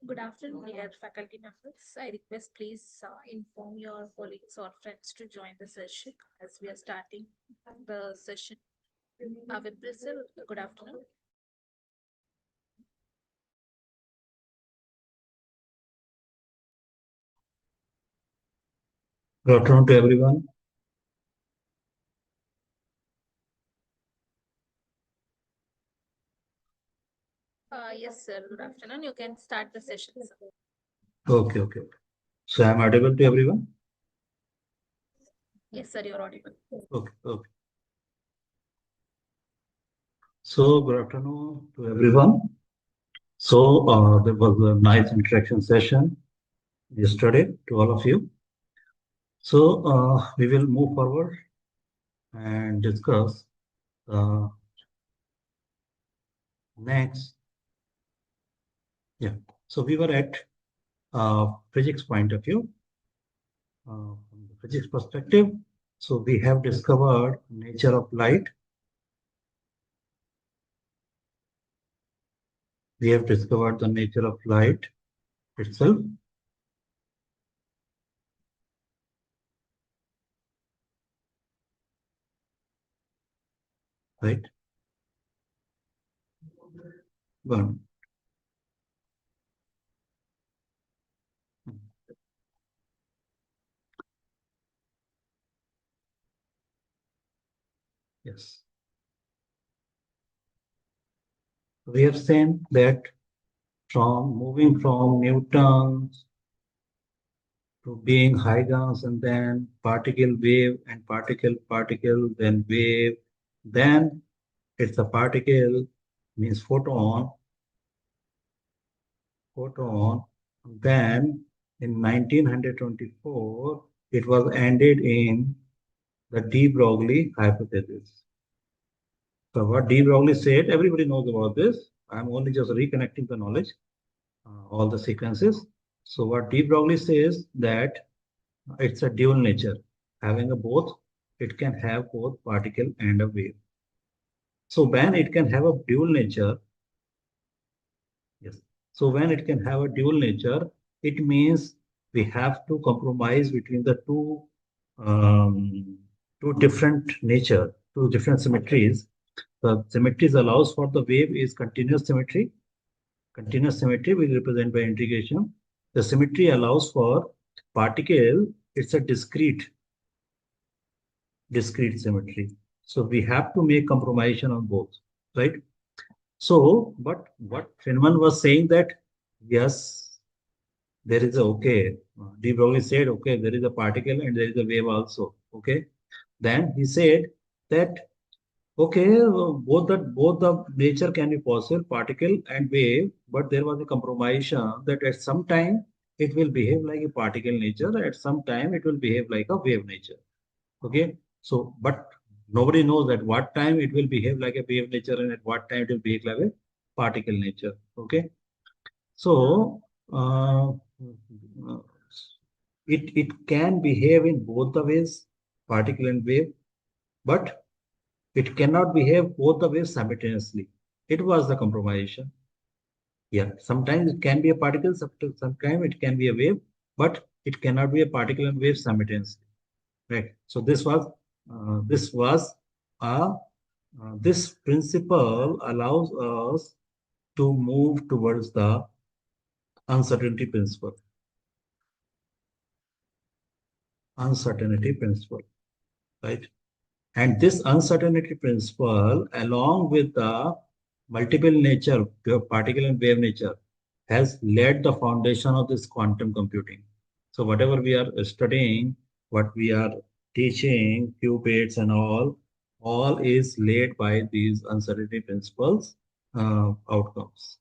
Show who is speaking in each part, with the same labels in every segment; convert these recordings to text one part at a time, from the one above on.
Speaker 1: Good afternoon, dear faculty members. I request please inform your colleagues or friends to join the session as we are starting the session. With this, good afternoon.
Speaker 2: Good afternoon to everyone.
Speaker 1: Yes, sir. Good afternoon. You can start the session, sir.
Speaker 2: Okay. So I'm audible to everyone?
Speaker 1: Yes, sir. You're audible.
Speaker 2: Okay. So good afternoon to everyone. So there was a nice interaction session yesterday to all of you. So we will move forward and discuss the next. Yeah. So we were at physics point of view. From the physics perspective, so we have discovered nature of light. We have discovered the nature of light itself. Right? One. Yes. We have seen that from moving from Newtons to being Huygens and then particle wave and particle, then wave, then it's a particle means photon, then in 1924 it was ended in the de Broglie hypothesis. So what de Broglie said, everybody knows about this. I'm only just reconnecting the knowledge, all the sequences. So what de Broglie says that it's a dual nature. Having a both, it can have both particle and a wave. So when it can have a dual nature, yes. So when it can have a dual nature, it means we have to compromise between the um, two different nature, two different symmetries. The symmetries allows for the wave is continuous symmetry. Continuous symmetry will represent by integration. The symmetry allows for particle, it's a discrete symmetry. So we have to make compromise on both, right? So, but what Feynman was saying that, yes, there is a, okay, de Broglie said, okay, there is a particle and there is a wave also, okay. Then he said that, okay, both the nature can be possible, particle and wave, but there was a compromise that at some time it will behave like a particle nature, at some time it will behave like a wave nature. Okay. So, but nobody knows at what time it will behave like a wave nature and at what time it will behave like a particle nature. Okay. So, it can behave in both the ways, particle and wave, but it cannot behave both the ways simultaneously. It was the compromise. Yeah. Sometimes it can be a particle, sometimes it can be a wave, but it cannot be a particle and wave simultaneously. Right. So this principle allows us to move towards the uncertainty principle. Uncertainty principle, right? And this uncertainty principle, along with the multiple nature, particle and wave nature, has laid the foundation of this quantum computing. So whatever we are studying, what we are teaching, qubits and all is laid by these uncertainty principles outcomes.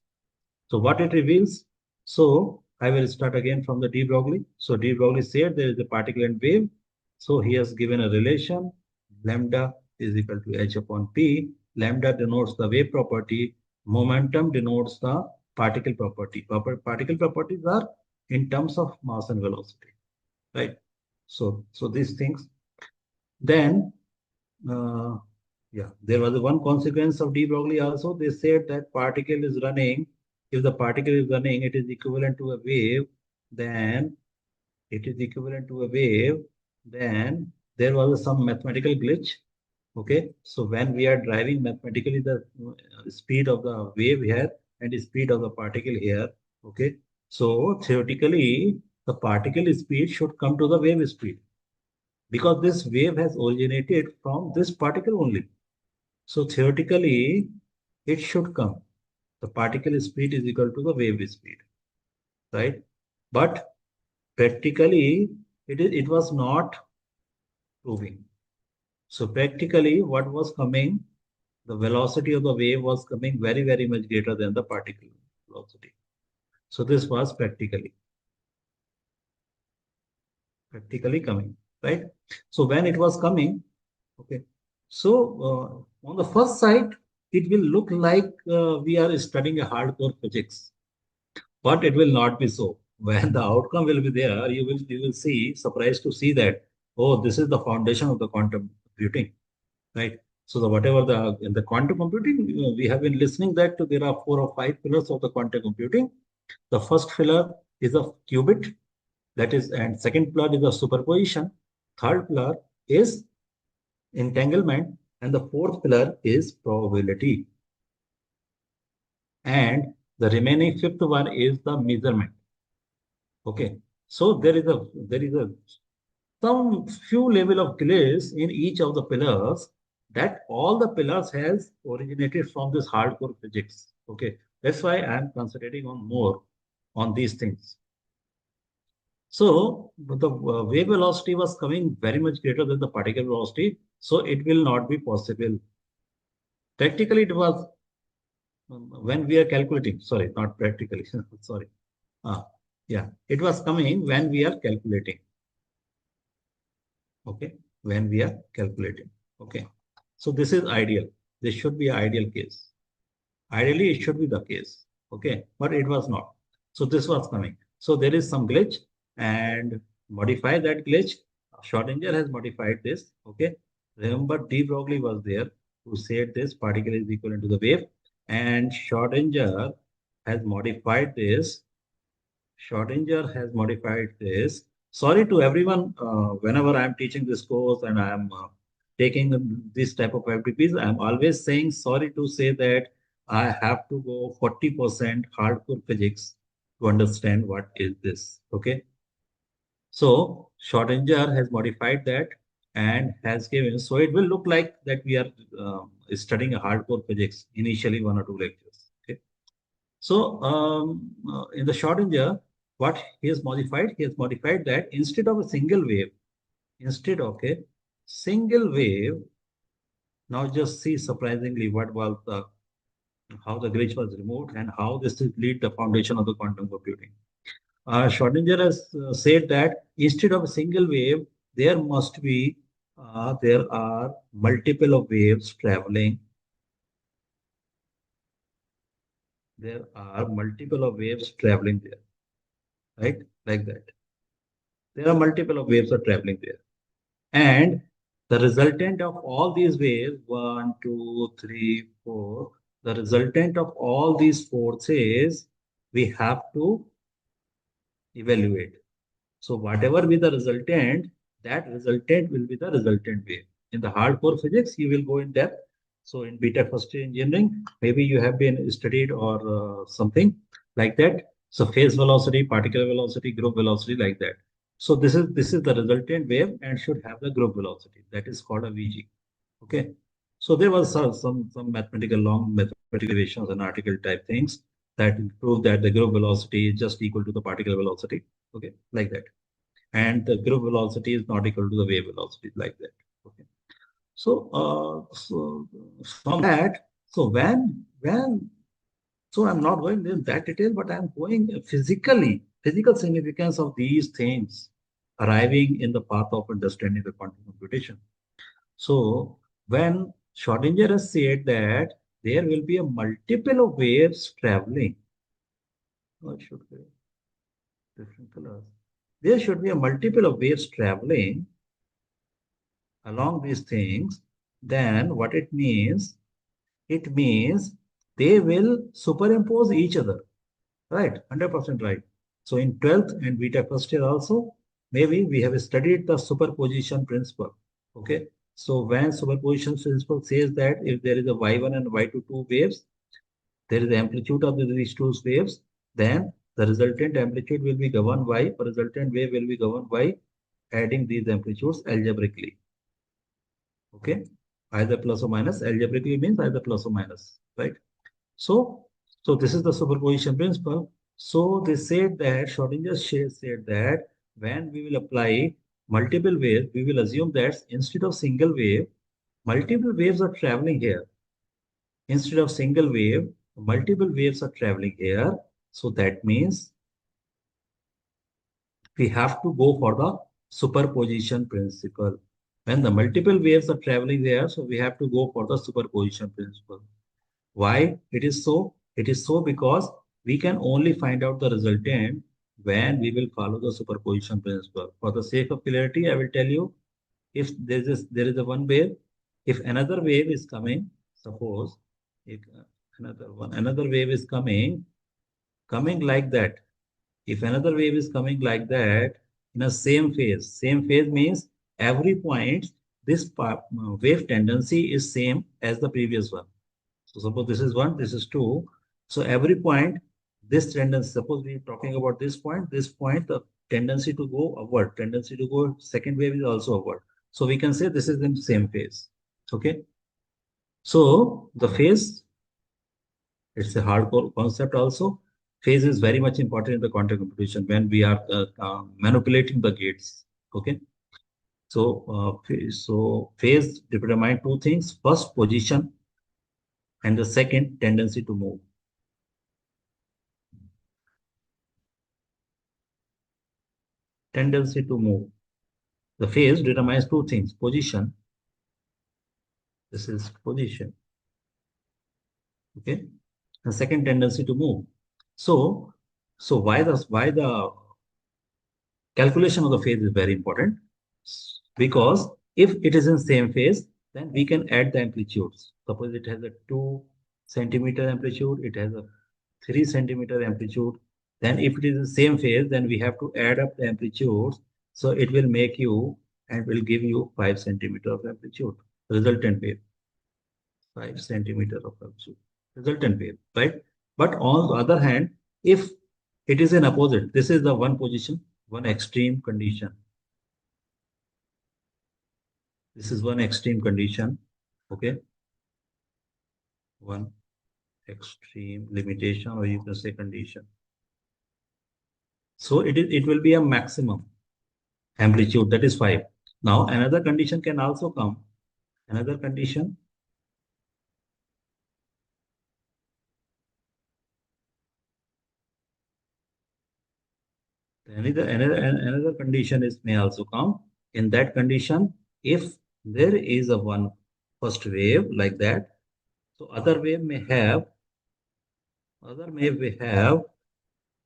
Speaker 2: So what it reveals? So I will start again from the de Broglie. So de Broglie said there is a particle and wave. So he has given a relation. Lambda is equal to h upon p. Lambda denotes the wave property. Momentum denotes the particle property. Particle properties are in terms of mass and velocity, right? So these things. Then, yeah, there was one consequence of de Broglie also. They said that particle is running if the particle is running, it is equivalent to a wave, then it is equivalent to a wave, then there was some mathematical glitch. Okay, so when we are driving mathematically the speed of the wave here and the speed of the particle here, okay, so theoretically the particle speed should come to the wave speed because this wave has originated from this particle only. So theoretically it should come. The particle speed is equal to the wave speed, right? But practically it was not proving. So practically what was coming, the velocity of the wave was coming very, very much greater than the particle velocity. So this was practically coming, right? So when it was coming, okay, so on the first sight, it will look like we are studying a hardcore physics, but it will not be so. When the outcome will be there, you will see, surprised to see that, oh, this is the foundation of the quantum computing, right? So the whatever the in the quantum computing, we have been listening that there are 4 or 5 pillars of the quantum computing. The first pillar is a qubit, that is, and second pillar is a superposition. Third pillar is entanglement, and the fourth pillar is probability. And the remaining fifth one is the measurement. Okay, so there is a some few level of glaze in each of the pillars, that all the pillars has originated from this hardcore physics. Okay, that's why I am concentrating on more on these things. So the wave velocity was coming very much greater than the particle velocity, so it will not be possible. Practically, it was when we are calculating. Sorry, not practically. Sorry. Ah, yeah, it was coming when we are calculating. Okay, when we are calculating. Okay, so this is ideal. This should be an ideal case. Ideally, it should be the case. Okay, but it was not. So this was coming. So there is some glitch, and modify that glitch. Schrodinger has modified this. Okay, remember de Broglie was there who said this particle is equivalent to the wave, and Schrodinger has modified this. Schrodinger has modified this. Sorry to everyone, whenever I'm teaching this course and I'm taking this type of FDPs, I'm always saying sorry to say that I have to go 40% hardcore physics to understand what is this. Okay. So Schrodinger has modified that and has given, so it will look like that we are studying a hardcore physics initially 1 or 2 lectures. Okay. So in the Schrodinger, what he has modified that instead of a single wave, instead of a single wave, now just see surprisingly what was the how the glitch was removed and how this is lead the foundation of the quantum computing. Schrodinger has said that instead of a single wave, there must be there are multiple of waves traveling. There are multiple of waves traveling there, right? Like that. There are multiple of waves are traveling there. And the resultant of all these waves, one, two, three, four, the resultant of all these forces, we have to evaluate. So whatever be the resultant, that resultant will be the resultant wave. In the hardcore physics, you will go in depth. So in BTech first year engineering, maybe you have been studied or something like that. So phase velocity, particle velocity, group velocity, like that. So this is the resultant wave and should have the group velocity. That is called a VG. Okay. So there was some mathematical long mathematical equations and article type things that prove that the group velocity is just equal to the particle velocity. Okay, like that, and the group velocity is not equal to the wave velocity, like that. Okay. So from that, so so I'm not going in that detail, but I'm going physical significance of these things arriving in the path of understanding the quantum computation. So when Schrodinger has said that there will be a multiple of waves traveling, what should be different colors? There should be a multiple of waves traveling along these things. Then what it means? It means they will superimpose each other. Right, 100% right. So in 12th and BTech first year also, maybe we have studied the superposition principle. Okay. So when superposition principle says that if there is a y1 and y2 two waves, there is the amplitude of these two waves, then the resultant amplitude will be governed by, or resultant wave will be governed by adding these amplitudes algebraically. Okay. Either plus or minus, algebraically means either plus or minus, right? So, so this is the superposition principle. So they said that Schrodinger said that when we will apply multiple waves, we will assume that instead of single wave, multiple waves are traveling here. Instead of single wave, multiple waves are traveling here. So that means we have to go for the superposition principle. When the multiple waves are traveling there, so we have to go for the superposition principle. Why it is so? It is so because we can only find out the resultant when we will follow the superposition principle. For the sake of clarity, I will tell you if there is a one wave, if another wave is coming, suppose if another wave is coming like that. If another wave is coming like that in a same phase means every point this wave tendency is same as the previous one. So suppose this is 1, this is 2. So every point, this tendency, suppose we are talking about this point, the tendency to go upward, tendency to go second wave is also upward. So we can say this is in same phase. Okay. So the phase, it's a hardcore concept also. Phase is very much important in the quantum computation when we are manipulating the gates. Okay. So phase determine two things. First, position, and the second, tendency to move. Tendency to move. The phase determines two things, position, this is position, okay, and second, tendency to move. So, so why the calculation of the phase is very important? Because if it is in same phase, then we can add the amplitudes. Suppose it has a 2 centimeter amplitude, it has a 3 centimeter amplitude. Then if it is the same phase, then we have to add up the amplitudes. So it will make you and will give you 5 centimeter of amplitude, resultant wave. 5 centimeter of amplitude, resultant wave, right? But on the other hand, if it is an opposite, this is the one position, one extreme condition. This is one extreme condition, okay? One extreme limitation, or you can say condition. So it will be a maximum amplitude, that is 5. Now another condition can also come. Another condition, another condition is may also come. In that condition, if there is a one first wave like that, so other wave may have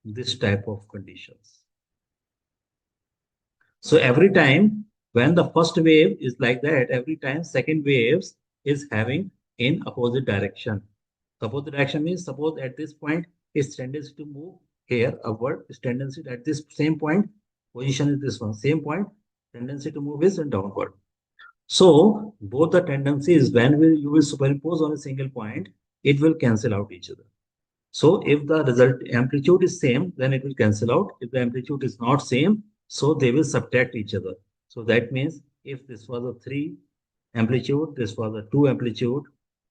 Speaker 2: this type of conditions. So every time when the first wave is like that, every time second waves is having in opposite direction. Opposite direction means suppose at this point its tendency to move here upward, its tendency at this same point, position is this one, same point, tendency to move is in downward. So both the tendencies when you will superimpose on a single point, it will cancel out each other. So if the result amplitude is same, then it will cancel out. If the amplitude is not same, so they will subtract each other. So that means if this was a 3 amplitude, this was a 2 amplitude,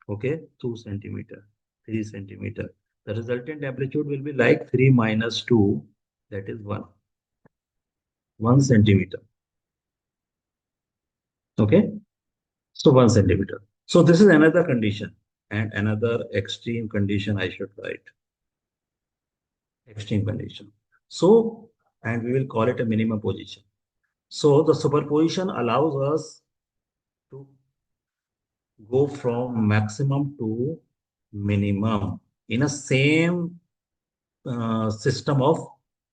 Speaker 2: okay, 2 centimeter, 3 centimeter. The resultant amplitude will be like 3 minus 2, that is 1 centimeter. Okay, so 1 centimeter. So this is another condition, and another extreme condition I should write. Extreme condition. So, and we will call it a minimum position. So the superposition allows us to go from maximum to minimum in a same system of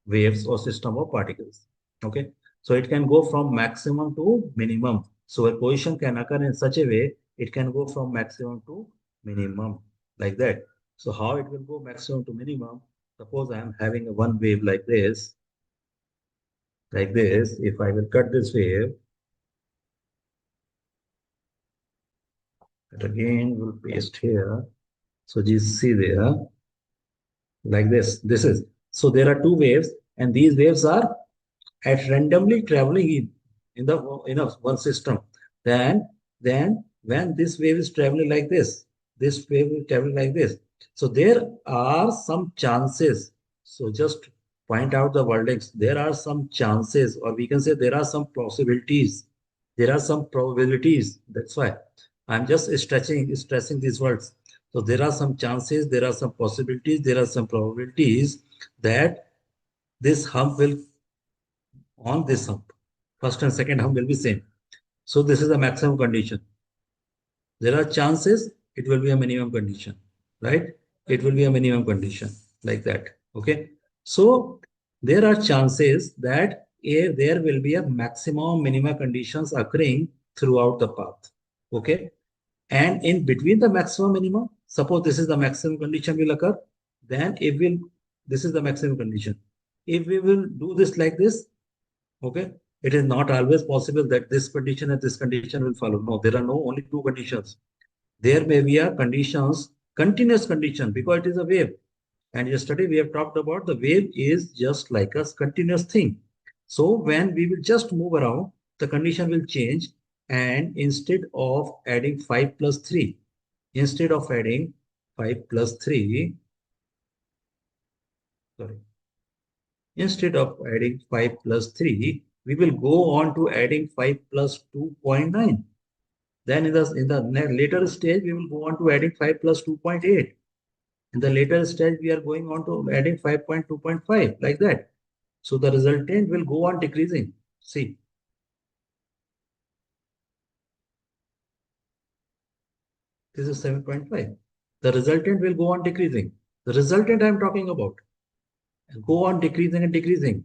Speaker 2: waves or system of particles. Okay. So it can go from maximum to minimum. Superposition can occur in such a way, it can go from maximum to minimum like that. So how it will go maximum to minimum? Suppose I am having a one wave like this. If I will cut this wave, that again will paste here. So you see there, like this. This is, so there are two waves, and these waves are at randomly traveling in the one system. Then when this wave is traveling like this wave is traveling like this. So there are some chances. So just point out the wordings. There are some chances, or we can say there are some possibilities. There are some probabilities. That's why I'm just stressing these words. So there are some chances, there are some possibilities, there are some probabilities that this hump will on this hump. First and second hump will be same. So this is the maximum condition. There are chances it will be a minimum condition, right? It will be a minimum condition like that. Okay. So there are chances that there will be a maximum minima conditions occurring throughout the path. Okay. And in between the maximum minimum, suppose this is the maximum condition will occur, then it will, this is the maximum condition. If we will do this like this, okay, it is not always possible that this condition and this condition will follow. No, there are no only two conditions. There may be a conditions, continuous condition, because it is a wave. And yesterday we have talked about the wave is just like a continuous thing. So when we will just move around, the condition will change. And instead of adding 5 plus 3, instead of adding 5 plus 3, sorry, instead of adding 5 plus 3, we will go on to adding 5 plus 2.9. Then in the later stage, we will go on to adding 5 plus 2.8. In the later stage, we are going on to adding 5.2.5 like that. So the resultant will go on decreasing. See, this is 7.5. The resultant will go on decreasing. The resultant I am talking about. Go on decreasing and decreasing.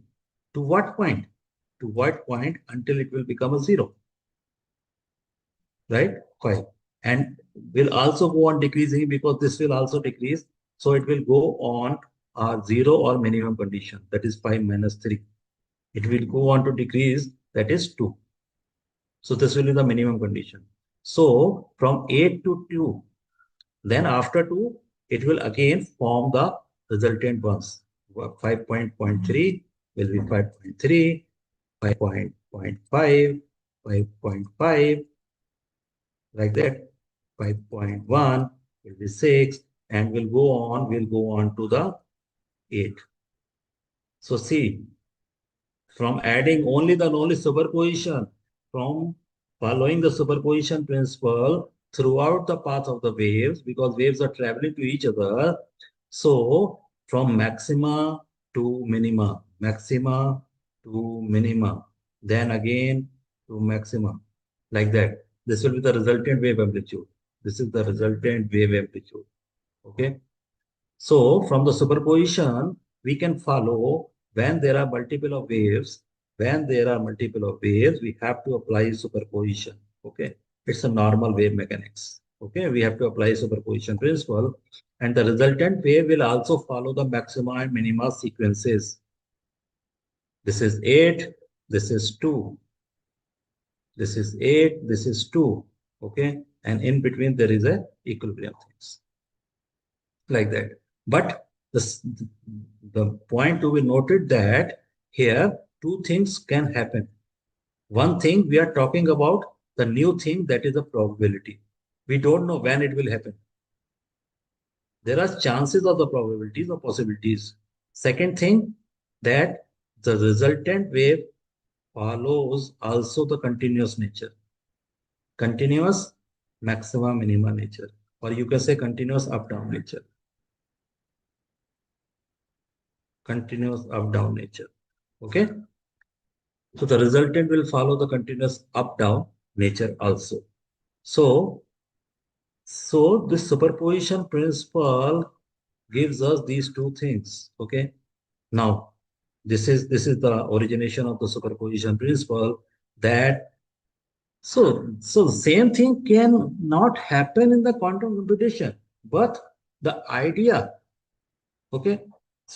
Speaker 2: To what point? To what point until it will become a zero, right? 5. And will also go on decreasing because this will also decrease. So it will go on a zero or minimum condition. That is 5 minus 3. It will go on to decrease. That is 2. So this will be the minimum condition. So from 8 to 2, then after 2, it will again form the resultant ones. 5.3 will be 5.3, 5.5, 5.5, like that. 5.1 will be 6, and we'll go on to the 8. So see, from adding only superposition, from following the superposition principle throughout the path of the waves, because waves are traveling to each other. So from maxima to minima, then again to maxima, like that. This will be the resultant wave amplitude. This is the resultant wave amplitude. Okay. So from the superposition, we can follow when there are multiple of waves. When there are multiple of waves, we have to apply superposition. Okay, it's a normal wave mechanics. Okay, we have to apply superposition principle, and the resultant wave will also follow the maxima and minima sequences. This is 8. This is 2. This is 8. This is 2. Okay, and in between there is a equilibrium things, like that. But the point to be noted that here two things can happen. One thing we are talking about the new thing, that is a probability. We don't know when it will happen. There are chances of the probabilities or possibilities. Second thing, that the resultant wave follows also the continuous nature, continuous maxima minima nature, or you can say continuous up down nature, continuous up down nature. Okay. So the resultant will follow the continuous up-down nature also. So, so this superposition principle gives us these two things. Okay. Now, this is the origination of the superposition principle, that so the same thing can not happen in the quantum computation, but the idea, okay,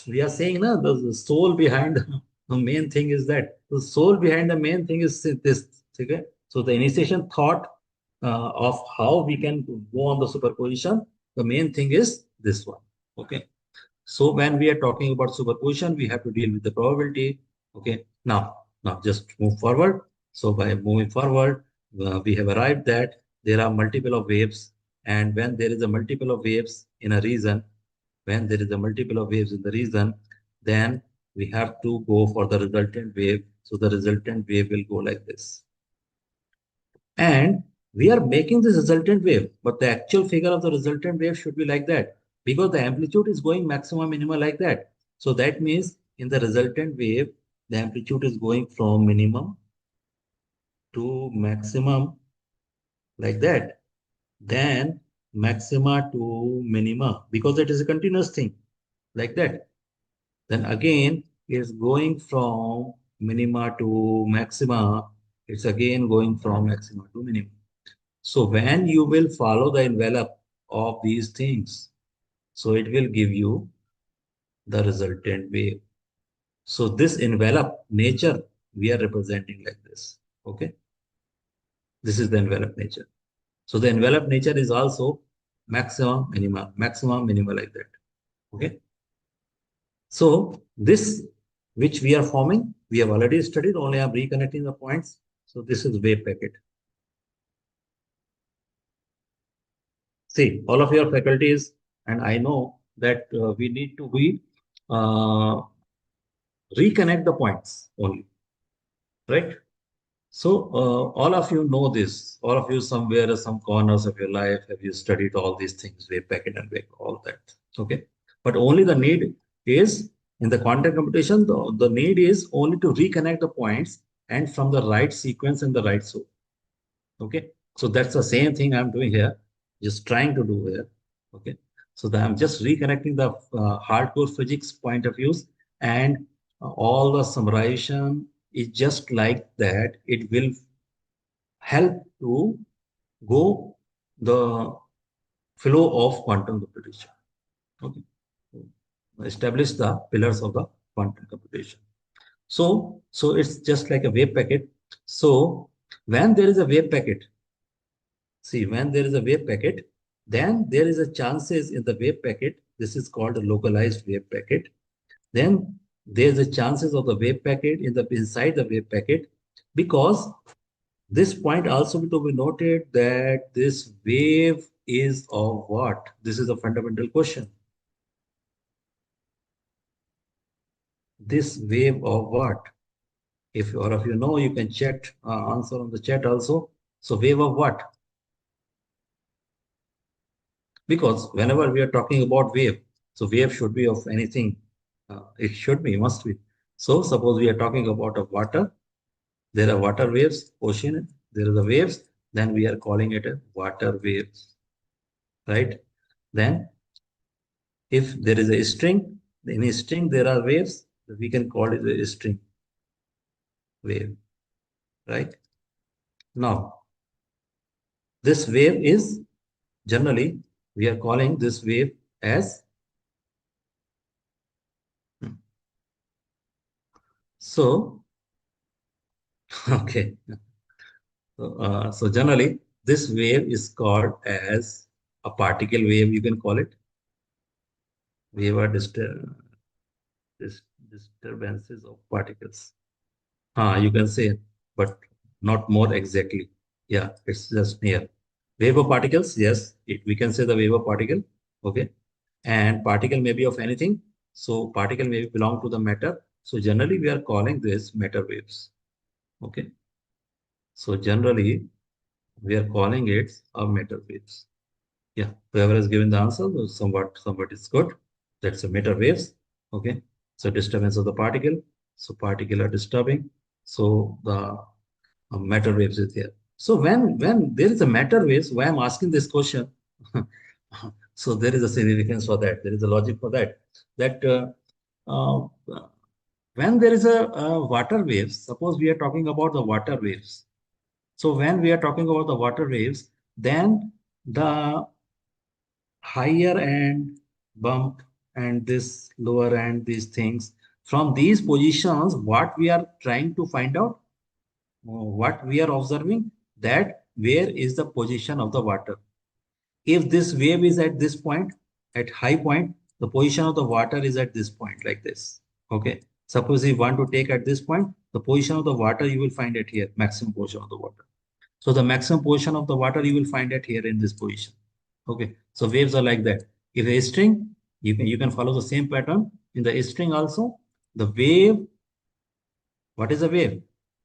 Speaker 2: we are saying na, the soul behind the main thing is that the soul behind the main thing is this. Okay? So the initiation thought of how we can go on the superposition, the main thing is this one. Okay. So when we are talking about superposition, we have to deal with the probability. Okay. Now just move forward. So by moving forward, we have arrived that there are multiple of waves, and when there is a multiple of waves in a region, when there is a multiple of waves in the region, then we have to go for the resultant wave. So the resultant wave will go like this. And we are making this resultant wave, but the actual figure of the resultant wave should be like that because the amplitude is going maximum minimum like that. So that means in the resultant wave, the amplitude is going from minimum to maximum like that. Then maxima to minima because it is a continuous thing like that. Then again, it's going from minima to maxima. It's again going from maxima to minima. So when you will follow the envelope of these things, so it will give you the resultant wave. So this envelope nature we are representing like this. Okay. This is the envelope nature. So the envelope nature is also maximum, minima like that. Okay. So this which we are forming, we have already studied, only I'm reconnecting the points. So this is wave packet. See, all of your faculties, and I know that we need to be uh, reconnect the points only, right? So all of you know this. All of you somewhere, some corners of your life, have you studied all these things, wave packet and wave, all that. Okay, but only the need is in the content computation. The need is only to reconnect the points and from the right sequence and the right source. Okay, so that's the same thing I'm doing here, just trying to do here. Okay, so I'm just reconnecting the hardcore physics point of views, and all the summarization is just like that. It will help to go the flow of quantum computation. Okay, establish the pillars of the quantum computation. So it's just like a wave packet. So when there is a wave packet, see, when there is a wave packet, then there is a chances in the wave packet. This is called a localized wave packet. Then there's a chances of the wave packet in the inside the wave packet because this point also to be noted that this wave is of what? This is a fundamental question. This wave of what? If all of you know, you can chat answer on the chat also. So wave of what? Because whenever we are talking about wave, so wave should be of anything. It should be, must be. So suppose we are talking about a water, there are water waves, ocean, there are the waves, then we are calling it a water waves, right? Then if there is a string, in a string there are waves, we can call it a string wave, right? Now, this wave is generally, we are calling this wave as, so, okay. So generally, this wave is called as a particle wave, you can call it wave or disturbances of particles. You can say, but not more exactly. Yeah, it's just near. Wave of particles, yes, we can say the wave of particle. Okay. And particle may be of anything. So particle may belong to the matter. So generally, we are calling this matter waves. Okay. So generally, we are calling it a matter waves. Yeah, whoever has given the answer, somewhat is good. That's a matter waves. Okay. So disturbance of the particle. So particle are disturbing. So the matter waves is there. So when there is a matter waves, why I'm asking this question? So there is a significance for that. There is a logic for that. That uh, when there is a water waves, suppose we are talking about the water waves. So when we are talking about the water waves, then the higher end bump and this lower end, these things. From these positions, what we are trying to find out, what we are observing, that where is the position of the water. If this wave is at this point, at high point, the position of the water is at this point, like this. Okay. Suppose you want to take at this point, the position of the water you will find it here, maximum position of the water. So the maximum position of the water you will find it here in this position. Okay. So waves are like that. If a string, you can follow the same pattern in the string also. The wave, what is a wave?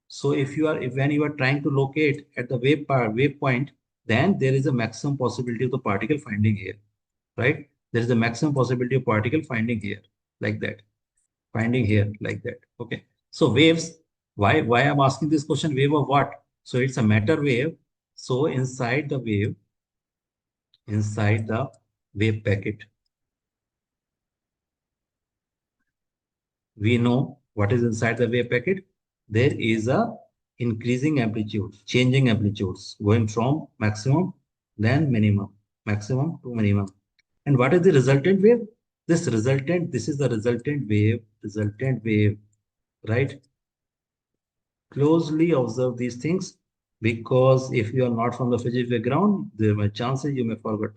Speaker 2: So if when you are trying to locate at the wave point, then there is a maximum possibility of the particle finding here, right? There is a maximum possibility of particle finding here, like that, finding here, like that. Okay. So waves, why I'm asking this question, wave of what? So it's a matter wave. So inside the wave packet, we know what is inside the wave packet. There is a increasing amplitude, changing amplitudes, going from maximum, then minimum, maximum to minimum. And what is the resultant wave? This is the resultant wave, right? Closely observe these things, because if you are not from the physics background, there are chances you may forget.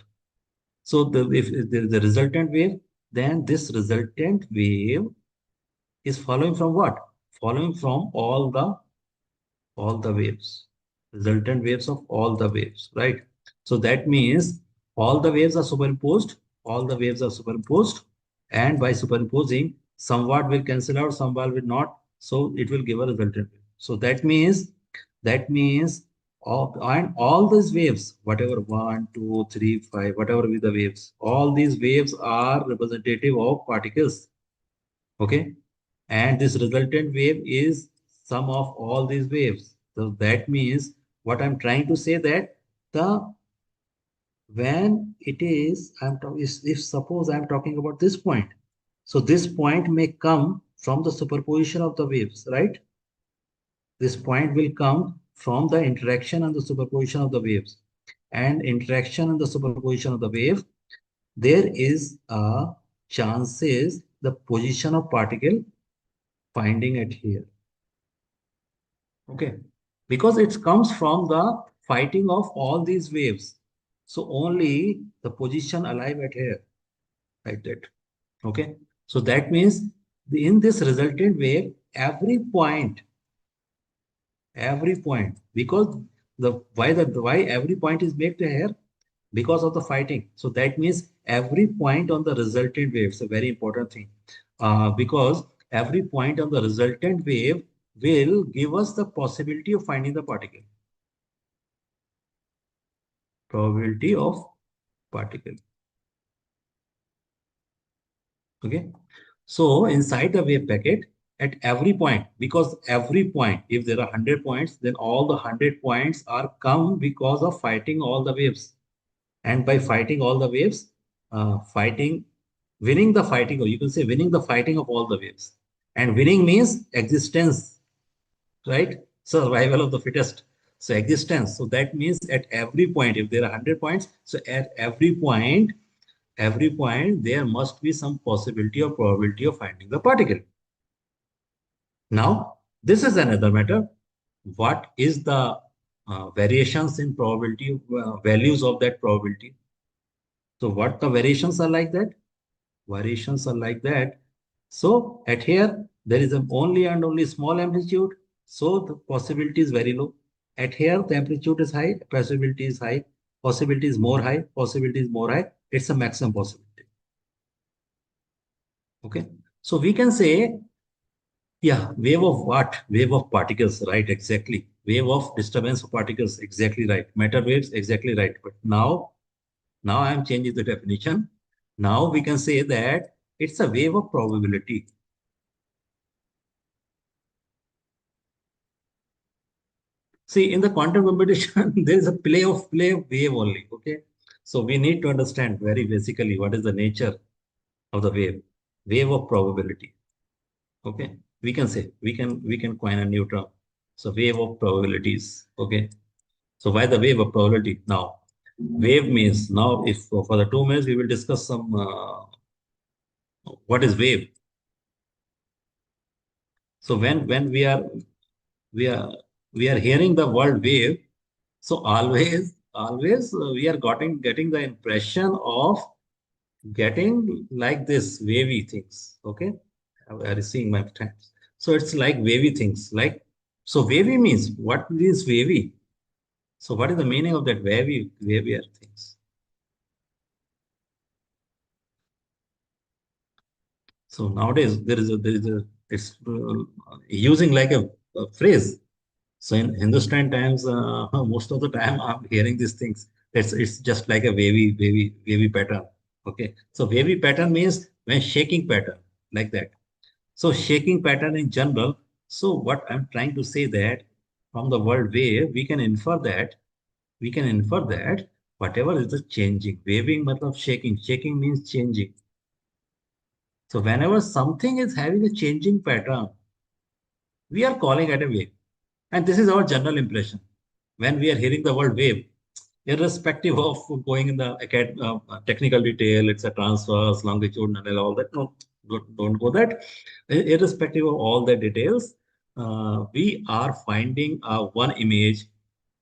Speaker 2: So if there is a resultant wave, then this resultant wave is following from what? Following from all the waves, resultant waves of all the waves, right? So that means all the waves are superimposed, all the waves are superimposed, and by superimposing, somewhat will cancel out, somewhat will not. So it will give a resultant wave. So that means all these waves, whatever one, two, three, five, whatever be the waves, all these waves are representative of particles. Okay. And this resultant wave is sum of all these waves. So that means what I'm trying to say, that the when it is, if suppose I'm talking about this point, so this point may come from the superposition of the waves, right? This point will come from the interaction and the superposition of the waves. And interaction and the superposition of the wave, there is a chances the position of particle finding it here. Okay. Because it comes from the fighting of all these waves. So only the position alive at here, like that. Okay. So that means in this resultant wave, every point, because why every point is made here? Because of the fighting. So that means every point on the resultant wave is a very important thing. Because every point on the resultant wave will give us the possibility of finding the particle. Probability of particle. Okay. So inside the wave packet, at every point, because every point, if there are 100 points, then all the 100 points are come because of fighting all the waves. And by fighting all the waves, winning the fighting, or you can say winning the fighting of all the waves. And winning means existence, right? Survival of the fittest. So existence. So that means at every point, if there are 100 points, so at every point, there must be some possibility or probability of finding the particle. Now, this is another matter. What is the variations in probability, values of that probability? So what the variations are like that? Variations are like that. So at here, there is only and only small amplitude. So the possibility is very low. At here, the amplitude is high, possibility is high, possibility is more high, possibility is more high. It's a maximum possibility. Okay. So we can say, yeah, wave of what? Wave of particles, right? Exactly. Wave of disturbance of particles, exactly right. Matter waves, exactly right. But now I am changing the definition. Now we can say that it's a wave of probability. See, in the quantum competition, there is a play of wave only. Okay. So we need to understand very basically what is the nature of the wave. Wave of probability. Okay. We can coin a new term. So wave of probabilities. Okay. So why the wave of probability? Now, wave means, now if for the 2 minutes we will discuss some What is wave? So when we are we are hearing the word wave, so always we are getting the impression of getting like this wavy things. Okay, I am seeing my times. So it's like wavy things. Like, so wavy means, what is wavy? So what is the meaning of that wavy things? So nowadays there is a it's using like a phrase. So in Hindustan times, most of the time I'm hearing these things. It's just like a wavy pattern. Okay. So wavy pattern means when shaking pattern, like that. So shaking pattern in general. So what I'm trying to say, that from the word wave, we can infer that whatever is the changing. Waving matlab shaking. Shaking means changing. So whenever something is having a changing pattern, we are calling it a wave. And this is our general impression. When we are hearing the word wave, irrespective of going in the technical detail, it's a transverse, longitudinal, and all that. No, don't go that. Irrespective of all the details, we are finding one image.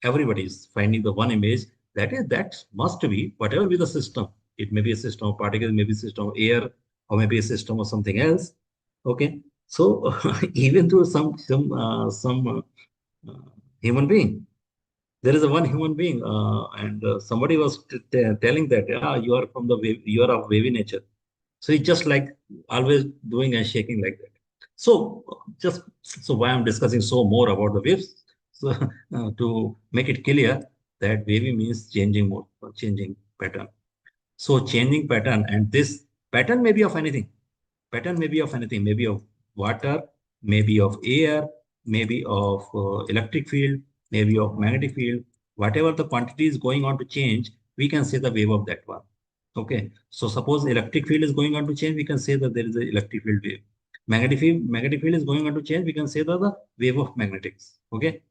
Speaker 2: Everybody is finding the one image, that must be whatever be the system. It may be a system of particles, maybe a system of air, or maybe a system of something else. Okay, so even though some human being, there is a one human being, and somebody was telling that, yeah, you are from the wave, you are of wavy nature. So it's just like always doing and shaking like that. So just so why I'm discussing so more about the waves, so to make it clear that wavy means changing mode, or changing pattern. So changing pattern, and this pattern may be of anything. Pattern may be of anything, maybe of water, maybe of air, maybe of electric field, maybe of magnetic field. Whatever the quantity is going on to change, we can say the wave of that one. Okay. So suppose electric field is going on to change, we can say that there is an electric field wave. Magnetic field is going on to change, we can say that the wave of magnetics. Okay.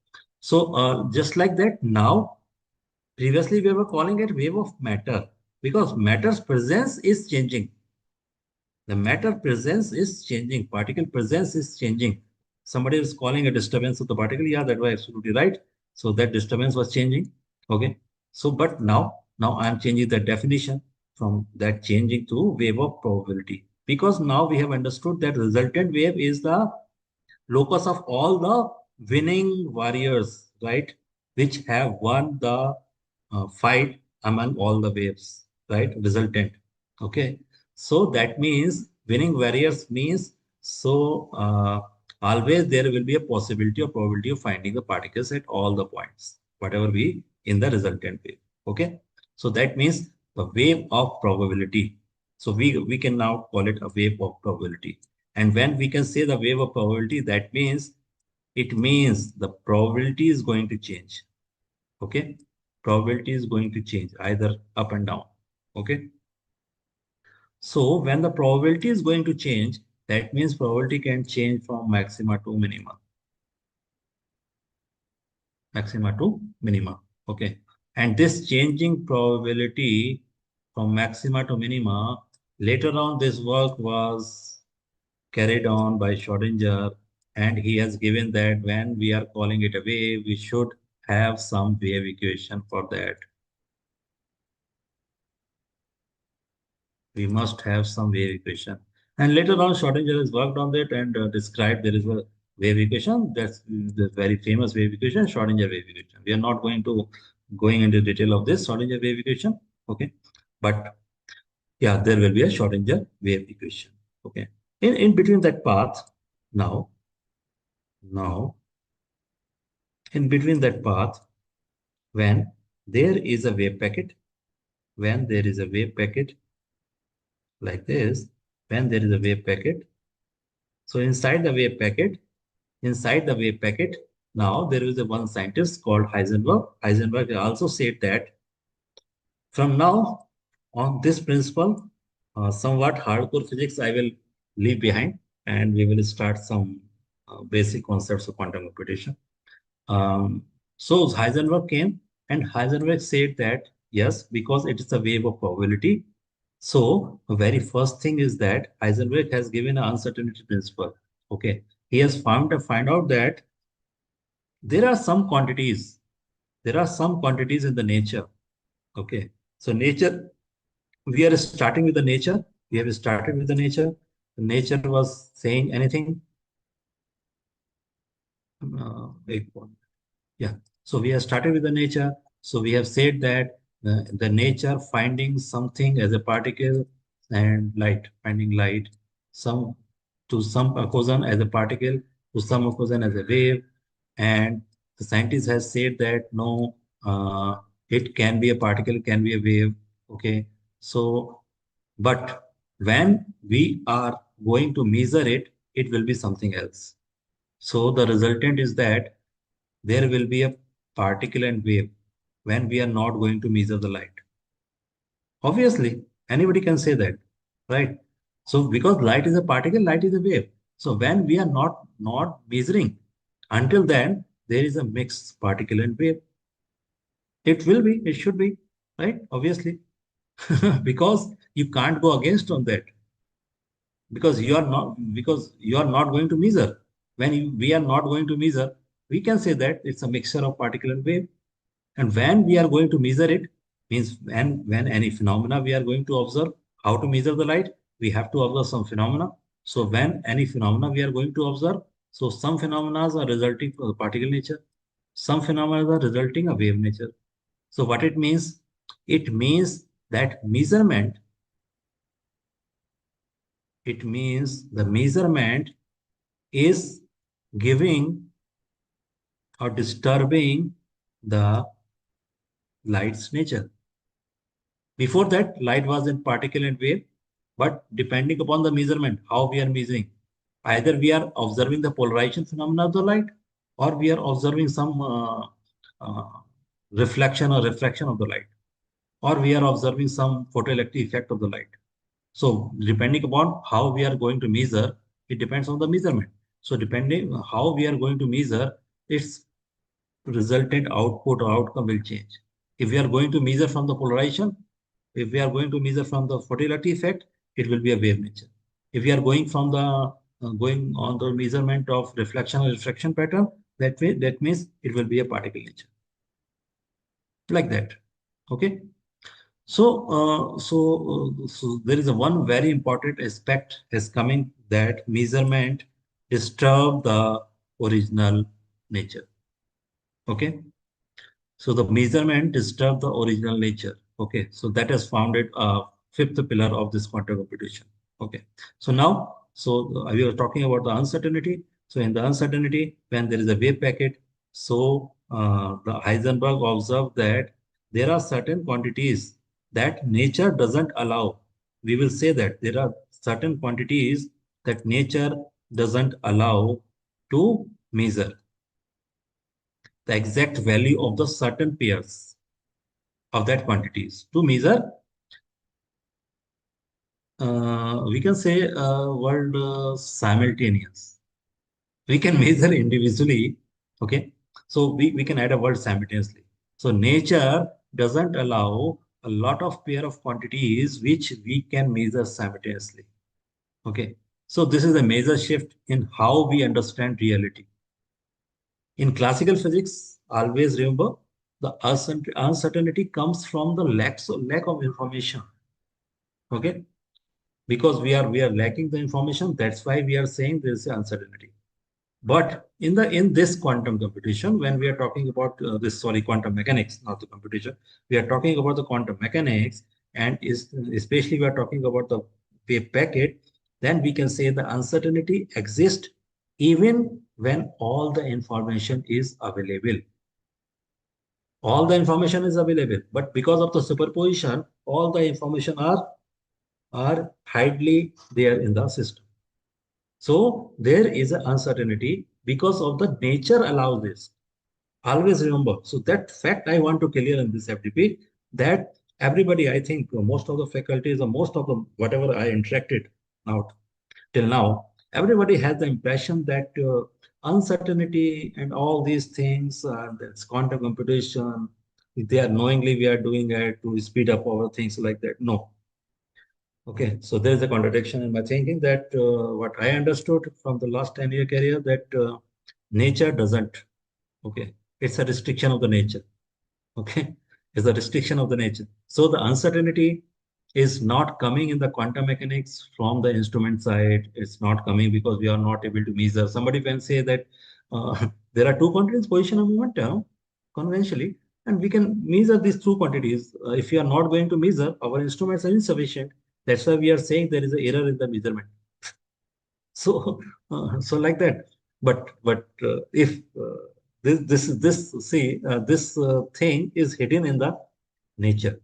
Speaker 2: So just like that, now previously we were calling it wave of matter, because matter's presence is changing. The matter presence is changing. Particle presence is changing. Somebody is calling a disturbance of the particle. Yeah, that was absolutely right. So that disturbance was changing. Okay. So, but now I am changing the definition from that changing to wave of probability. Because now we have understood that resultant wave is the locus of all the winning warriors, right? Which have won the fight among all the waves, right? Resultant. Okay. So that means winning warriors means, so always there will be a possibility or probability of finding the particles at all the points, whatever be in the resultant wave. Okay. So that means the wave of probability. So we can now call it a wave of probability. And when we can say the wave of probability, that means it means the probability is going to change. Okay. Probability is going to change either up and down. Okay. So when the probability is going to change, that means probability can change from maxima to minima. Maxima to minima. Okay. And this changing probability from maxima to minima, later on this work was carried on by Schrodinger, and he has given that when we are calling it a wave, we should have some wave equation for that. We must have some wave equation. And later on, Schrodinger has worked on that and described there is a wave equation. That's the very famous wave equation, Schrodinger wave equation. We are not going into detail of this Schrodinger wave equation. Okay. But yeah, there will be a Schrodinger wave equation. Okay. In between that path, now, in between that path, when there is a wave packet, when there is a wave packet like this, when there is a wave packet, so inside the wave packet, now there is a one scientist called Heisenberg. Heisenberg also said that from now on this principle, somewhat hardcore physics I will leave behind, and we will start some basic concepts of quantum computation. So Heisenberg came, and Heisenberg said that yes, because it is a wave of probability, So the very first thing is that Heisenberg has given an uncertainty principle. Okay. He has find out that there are some quantities, there are some quantities in the nature. Okay. So nature, we are starting with the nature. We have started with the nature. The nature was saying anything. Wait, yeah. So we have started with the nature. So we have said that the nature finding something as a particle and light, finding light, some to some occasion as a particle, to some occasion as a wave. And the scientist has said that no, it can be a particle, can be a wave. Okay. So, but when we are going to measure it, it will be something else. So the resultant is that there will be a particle and wave when we are not going to measure the light. Obviously, anybody can say that, right? So because light is a particle, light is a wave. So when we are not measuring, until then there is a mixed particle and wave. It will be, it should be, right? Obviously, because you can't go against on that because you are not going to measure. When we are not going to measure, we can say that it's a mixture of particle and wave. And when we are going to measure it, means when any phenomena we are going to observe, how to measure the light, we have to observe some phenomena. So when any phenomena we are going to observe, so some phenomena are resulting from the particle nature, some phenomena are resulting of wave nature. So what it means? It means that measurement, it means the measurement is giving or disturbing the light's nature. Before that, light was in particle and wave, but depending upon the measurement, how we are measuring, either we are observing the polarization phenomena of the light, or we are observing some uh, reflection or refraction of the light, or we are observing some photoelectric effect of the light. So, depending upon how we are going to measure, it depends on the measurement. So, depending on how we are going to measure, its resultant output or outcome will change. If we are going to measure from the polarization, if we are going to measure from the photoelectric effect, it will be a wave nature. If we are going from the going on the measurement of reflection or refraction pattern, that means it will be a particle nature, like that. Okay. So there is a one very important aspect is coming that measurement disturb the original nature. Okay. So the measurement disturb the original nature. Okay, so that has founded a fifth pillar of this quantum computation. Okay, so now, we were talking about the uncertainty. So in the uncertainty, when there is a wave packet, so the Heisenberg observed that there are certain quantities that nature doesn't allow. We will say that there are certain quantities that nature doesn't allow to measure the exact value of the certain pairs of that quantities to measure we can say word simultaneous. We can measure individually. Okay, so we can add a word simultaneously. So nature doesn't allow a lot of pair of quantities which we can measure simultaneously. Okay, so this is a major shift in how we understand reality. In classical physics, always remember the uncertainty comes from the lack of information. Okay, because we are lacking the information, that's why we are saying there is uncertainty. But in this quantum computation, when we are talking about this, sorry, quantum mechanics, not the computation, we are talking about the quantum mechanics, and is especially we are talking about the wave packet, then we can say the uncertainty exists even when all the information is available. All the information is available, but because of the superposition, all the information are hidely there in the system. So there is an uncertainty because of the nature allows this. Always remember. So that fact I want to clear in this FDP that everybody, I think most of the faculties or most of the whatever I interacted out till now, everybody has the impression that uncertainty and all these things, that's quantum computation, they are knowingly we are doing it to speed up our things like that. No, Okay, so there is a contradiction in my thinking that what I understood from the last 10-year career that nature doesn't. Okay, it's a restriction of the nature. Okay, is the restriction of the nature. So the uncertainty is not coming in the quantum mechanics from the instrument side. It's not coming because we are not able to measure. Somebody can say that there are two quantities, position and momentum, conventionally, and we can measure these two quantities. If we are not going to measure, our instruments are insufficient. That's why we are saying there is an error in the measurement. So, so like that. But if this see this thing is hidden in the nature.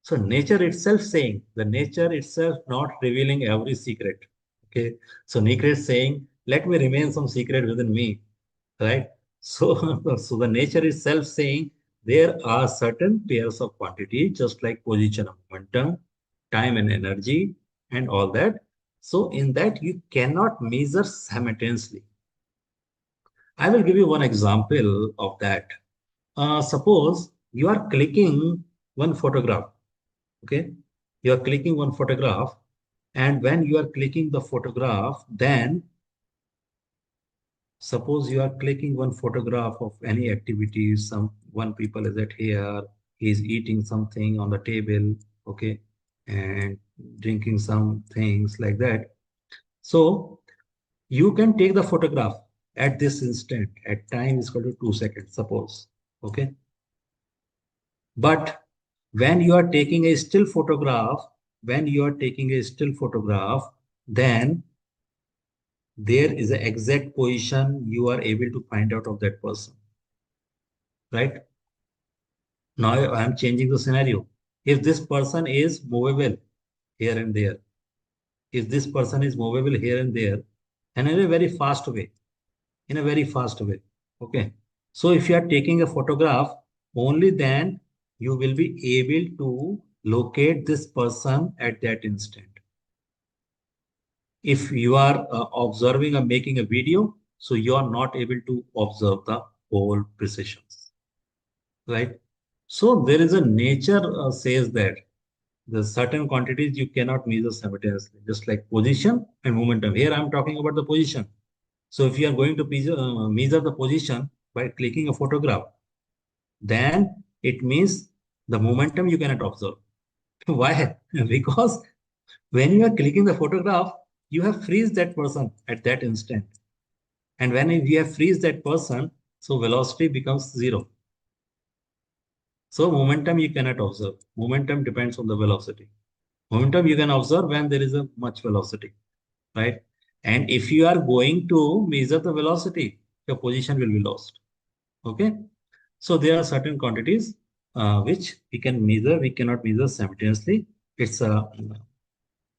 Speaker 2: So nature itself saying the nature itself not revealing every secret. Okay. So nature is saying, let me remain some secret within me, right? So so the nature itself saying there are certain pairs of quantity, just like position of momentum, time and energy, and all that. So in that you cannot measure simultaneously. I will give you one example of that. Suppose you are clicking one photograph. Okay, you are clicking one photograph, and when you are clicking the photograph, then suppose you are clicking one photograph of any activity. Some one people is at here, he is eating something on the table, okay, and drinking some things like that. So you can take the photograph at this instant at time is equal to 2 seconds, suppose. Okay. But when you are taking a still photograph, when you are taking a still photograph, then there is an exact position you are able to find out of that person, right? Now I am changing the scenario. If this person is movable here and there, if this person is movable here and there, and in a very fast way, in a very fast way. Okay. So if you are taking a photograph, only then you will be able to locate this person at that instant. If you are observing or making a video, so you are not able to observe the whole precisions, right? So there is a nature says that the certain quantities you cannot measure simultaneously, just like position and momentum. Here I'm talking about the position. So if you are going to measure the position by clicking a photograph, then it means the momentum you cannot observe. Why? Because when you are clicking the photograph, you have freeze that person at that instant. And when you have freeze that person, so velocity becomes zero. So momentum you cannot observe. Momentum depends on the velocity. Momentum you can observe when there is a much velocity, right? And if you are going to measure the velocity, your position will be lost. Okay. So there are certain quantities which we can measure, we cannot measure simultaneously. It's a,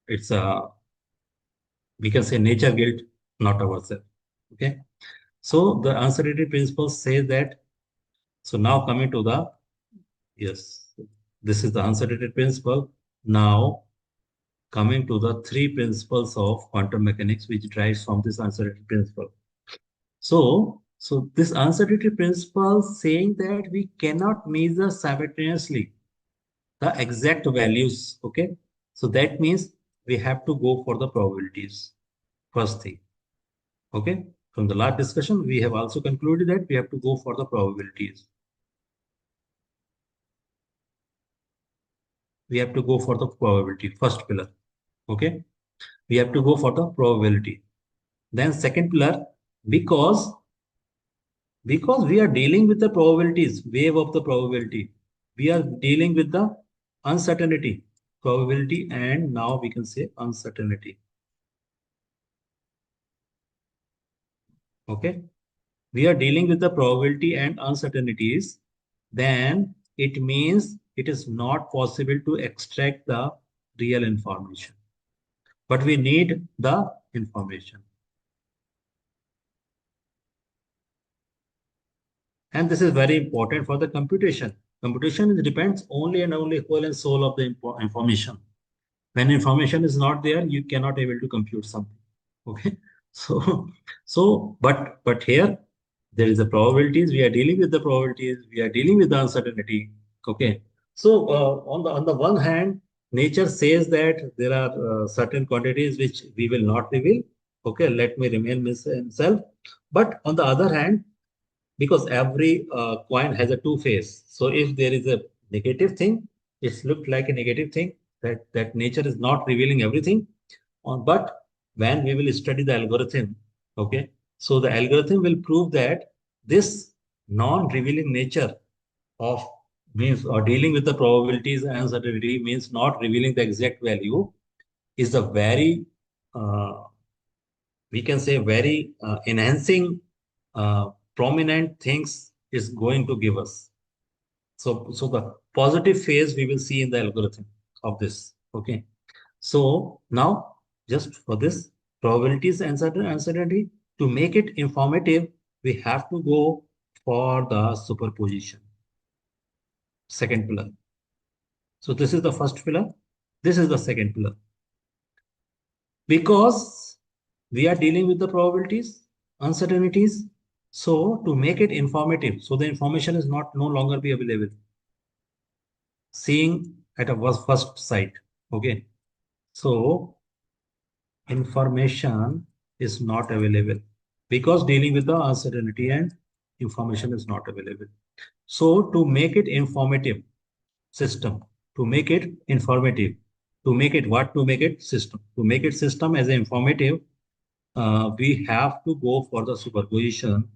Speaker 2: it's a, we can say nature guilt, not ourselves. Okay. So the uncertainty principle says that. So now coming to the, yes, this is the uncertainty principle. Now coming to the three principles of quantum mechanics, which derives from this uncertainty principle. So this uncertainty principle saying that we cannot measure simultaneously the exact values. Okay. So that means we have to go for the probabilities. First thing. Okay. From the last discussion, we have also concluded that we have to go for the probabilities. We have to go for the probability, first pillar. Okay. We have to go for the probability. Then second pillar, because because we are dealing with the probabilities, wave of the probability. We are dealing with the uncertainty, probability, and now we can say uncertainty. Okay. We are dealing with the probability and uncertainties, then it means it is not possible to extract the real information. But we need the information. And this is very important for the computation. Computation depends only and only whole and soul of the information. When information is not there, you cannot able to compute something. Okay. So, but here there is a probabilities. We are dealing with the probabilities. We are dealing with the uncertainty. Okay. So on the one hand, nature says that there are certain quantities which we will not reveal. Okay, let me remain himself. But on the other hand, because every coin has a two face, so if there is a negative thing, it's looked like a negative thing, that nature is not revealing everything. But when we will study the algorithm, okay, so the algorithm will prove that this non-revealing nature of means or dealing with the probabilities and uncertainty means not revealing the exact value is a very we can say very enhancing prominent things is going to give us. So the positive phase we will see in the algorithm of this. Okay. So now just for this probabilities and uncertainty, to make it informative, we have to go for the superposition, second pillar. So this is the first pillar. This is the second pillar. Because we are dealing with the probabilities, uncertainties. So to make it informative, so the information is not no longer be available. Seeing at a first sight. Okay. So information is not available because dealing with the uncertainty and information is not available. So to make it informative system, to make it informative, to make it what? To make it system. To make it system as informative, we have to go for the superposition.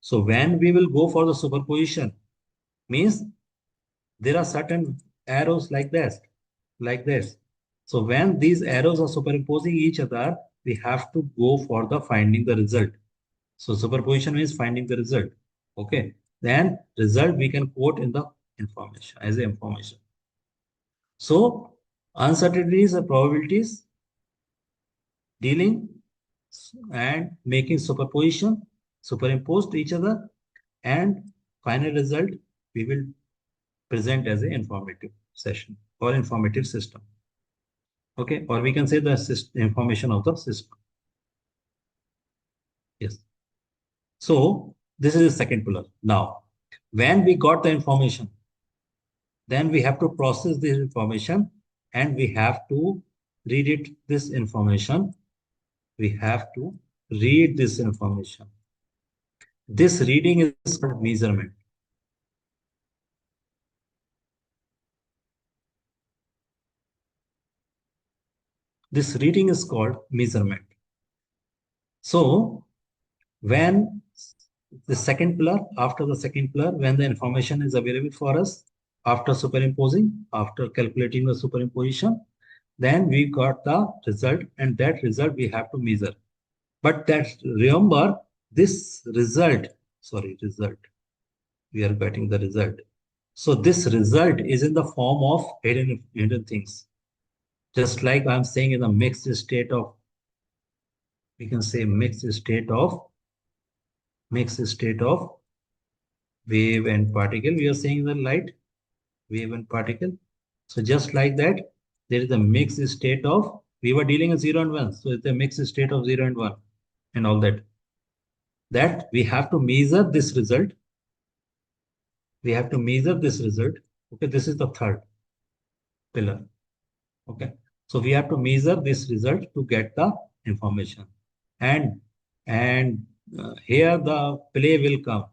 Speaker 2: So when we will go for the superposition, means there are certain arrows like this, like this. So when these arrows are superimposing each other, we have to go for the finding the result. So superposition means finding the result. Okay. Then result we can quote in the information as a information. So uncertainties or probabilities dealing and making superposition, superimposed each other, and final result we will present as an informative session or informative system. Okay, or we can say the information of the system. Yes. So this is the second pillar. Now, when we got the information, then we have to process this information and we have to read it. This information, we have to read this information. This reading is called measurement. This reading is called measurement. So when the second pillar, after the second pillar, when the information is available for us, after superimposing, after calculating the superimposition, then we got the result and that result we have to measure. But that remember this result, sorry, result, we are getting the result. So this result is in the form of hidden things. Just like I'm saying in the mixed state of, we can say mixed state of wave and particle. We are saying the light, wave and particle. So just like that, there is a mixed state of, we were dealing with 0 and 1. So it's a mixed state of 0 and 1 and all that. That we have to measure this result. We have to measure this result. Okay, this is the third pillar. Okay, so we have to measure this result to get the information. And here the play will come.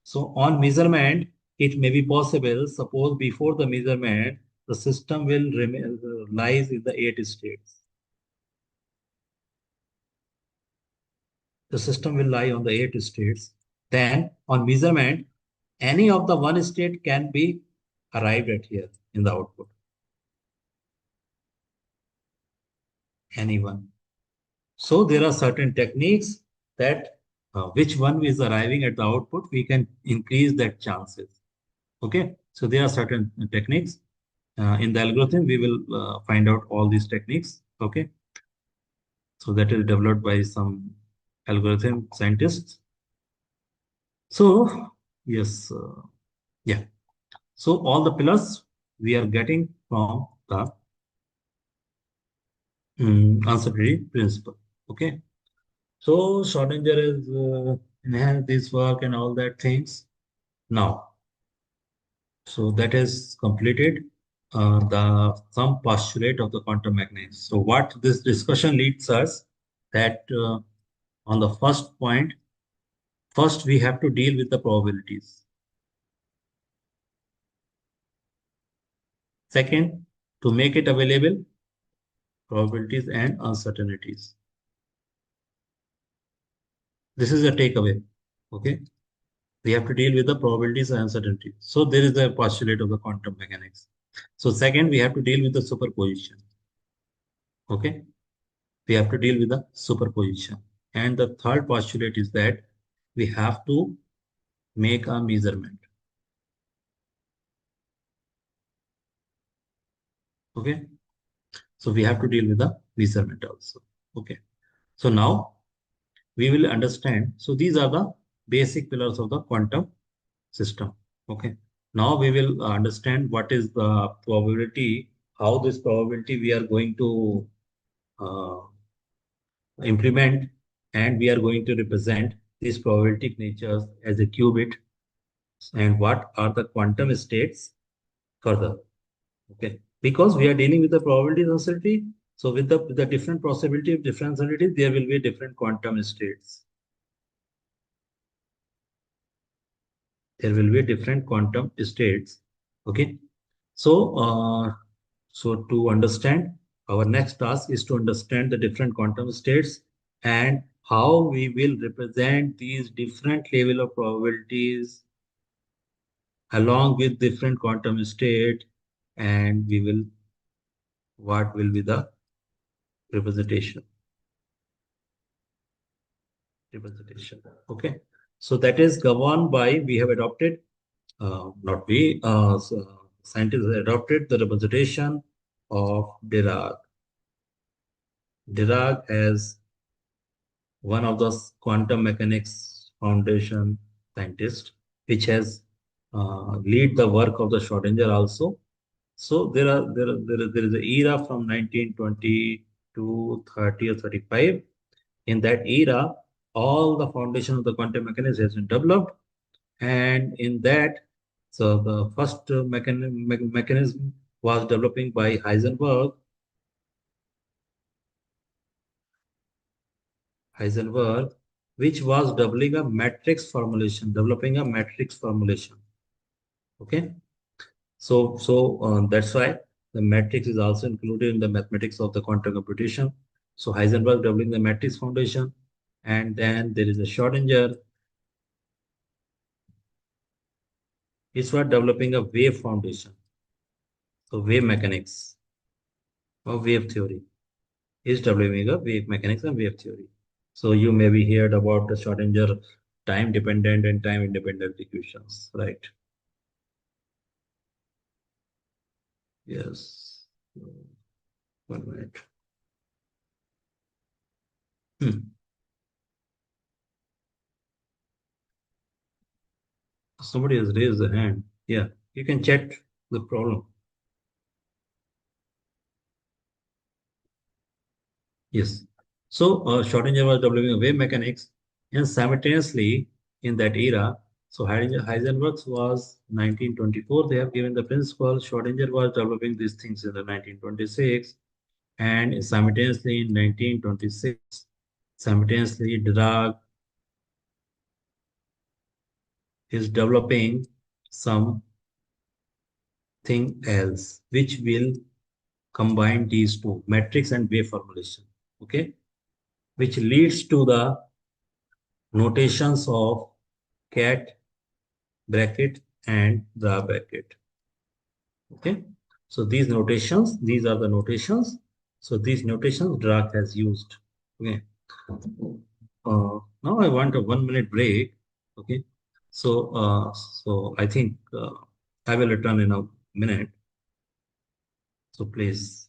Speaker 2: So on measurement, it may be possible, suppose before the measurement, the system will remain lies in the 8 states. The system will lie on the 8 states. Then on measurement, any of the one state can be arrived at here in the output. Anyone. So there are certain techniques that which one is arriving at the output, we can increase that chances. Okay, so there are certain techniques in the algorithm. We will find out all these techniques. Okay, so that is developed by some algorithm scientists. So yes, yeah. So all the pillars we are getting from the uncertainty principle. Okay, so Schrodinger is enhance this work and all that things now. So that is completed. some postulate of the quantum mechanics. So what this discussion leads us that on the first point, first we have to deal with the probabilities. Second, to make it available, probabilities and uncertainties. This is a takeaway. Okay. We have to deal with the probabilities and uncertainties. So there is a postulate of the quantum mechanics. So second, we have to deal with the superposition. Okay. We have to deal with the superposition. And the third postulate is that we have to make a measurement. Okay. So we have to deal with the measurement also. Okay. So now we will understand. So these are the basic pillars of the quantum system. Okay. Now we will understand what is the probability, how this probability we are going to uh, implement, and we are going to represent these probabilistic natures as a qubit, and what are the quantum states further. Okay. Because we are dealing with the probability uncertainty, so with the different possibility of different uncertainties, there will be different quantum states. There will be different quantum states. Okay. So, so to understand, our next task is to understand the different quantum states and how we will represent these different level of probabilities along with different quantum state, and we will what will be the representation. Representation. Okay. So that is governed by we have adopted, not we, scientists adopted the representation of Dirac. Dirac as one of the quantum mechanics foundation scientist, which has lead the work of the Schrodinger also. So there is an era from 1920 to 30 or 35. In that era, all the foundation of the quantum mechanics has been developed, and in that, so the first mechanism was developing by Heisenberg, which was doubling a matrix formulation, developing a matrix formulation. Okay, so that's why the matrix is also included in the mathematics of the quantum computation. So Heisenberg doubling the matrix foundation, and then there is a Schrodinger. It's for developing a wave foundation. So wave mechanics or wave theory is developing a wave mechanics and wave theory. So you maybe heard about the Schrodinger time dependent and time independent equations, right? Yes. 1 minute. Hmm. Somebody has raised a hand. Yeah, you can check the problem. Yes. So Schrodinger was developing a wave mechanics, and simultaneously in that era, so Heisenberg's was 1924. They have given the principle. Schrodinger was developing these things in the 1926, and simultaneously in 1926, simultaneously Dirac is developing something else, which will combine these two, matrix and wave formulation. Okay, which leads to the notations of cat bracket and the bracket. Okay, so these are the notations. So these notations Dirac has used. Okay, now I want a 1 minute break. Okay, so I think I will return in a minute. So please.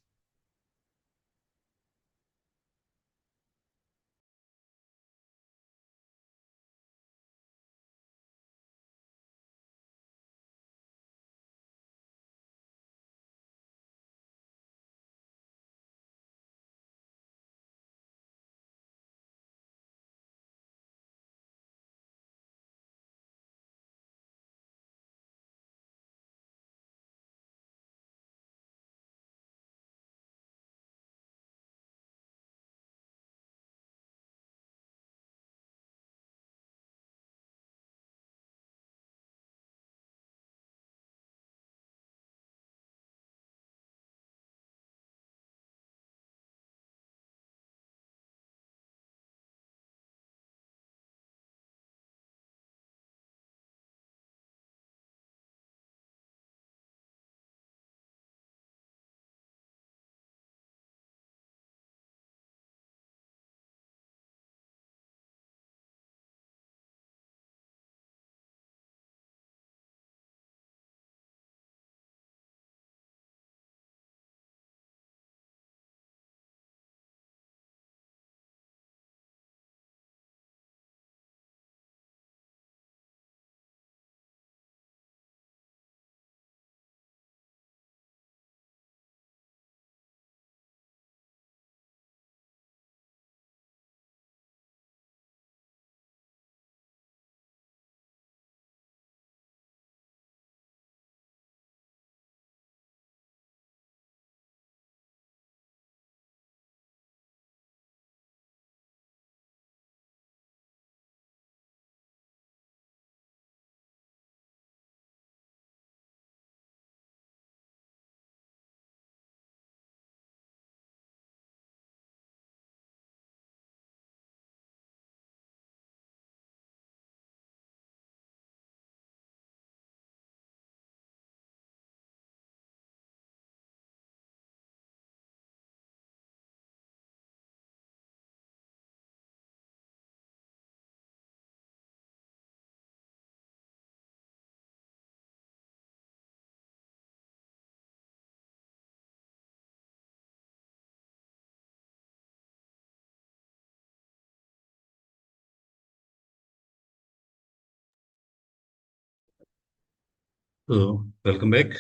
Speaker 2: So, welcome back.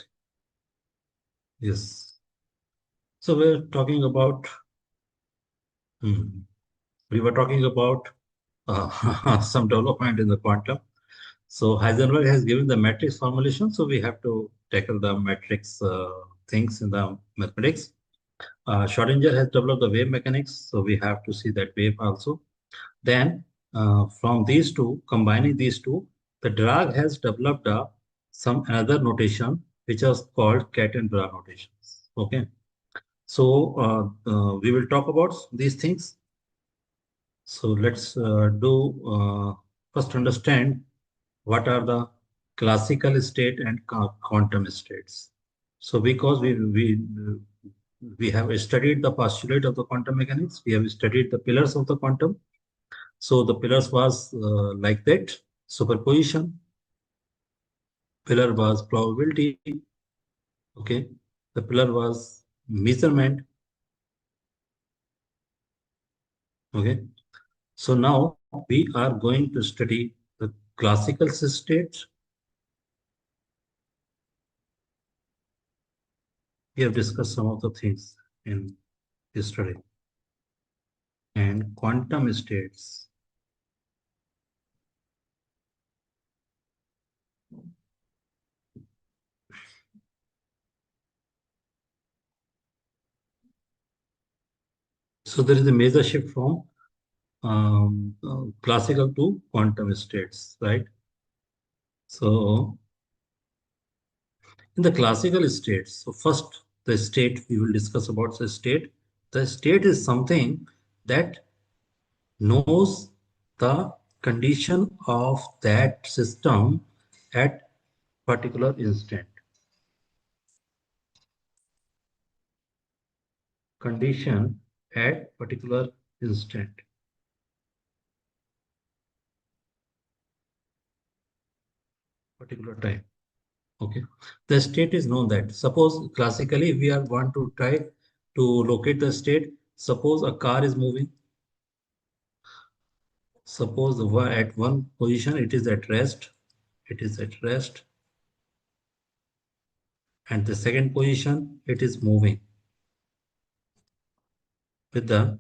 Speaker 2: Yes. So, hmm, we were talking about some development in the quantum. So, Heisenberg has given the matrix formulation. So, we have to tackle the matrix things in the mathematics. Schrodinger has developed the wave mechanics. So, we have to see that wave also. Then, from these two, combining these two, the Dirac has developed some another notation which was called cat and bra notations. Okay. So we will talk about these things. So let's do first understand what are the classical state and quantum states. So because we have studied the postulate of the quantum mechanics, we have studied the pillars of the quantum. So the pillars was like that: superposition, pillar was probability, okay, the pillar was measurement, okay. So now we are going to study the classical states. We have discussed some of the things in history and quantum states. So there is a major shift from classical to quantum states, right? So in the classical states, so first the state we will discuss about the state. The state is something that knows the condition of that system at particular instant. Condition at particular instant, particular time. Okay. The state is known that. Suppose classically we are want to try to locate the state. Suppose a car is moving. Suppose at one position it is at rest. It is at rest. And the second position it is moving with the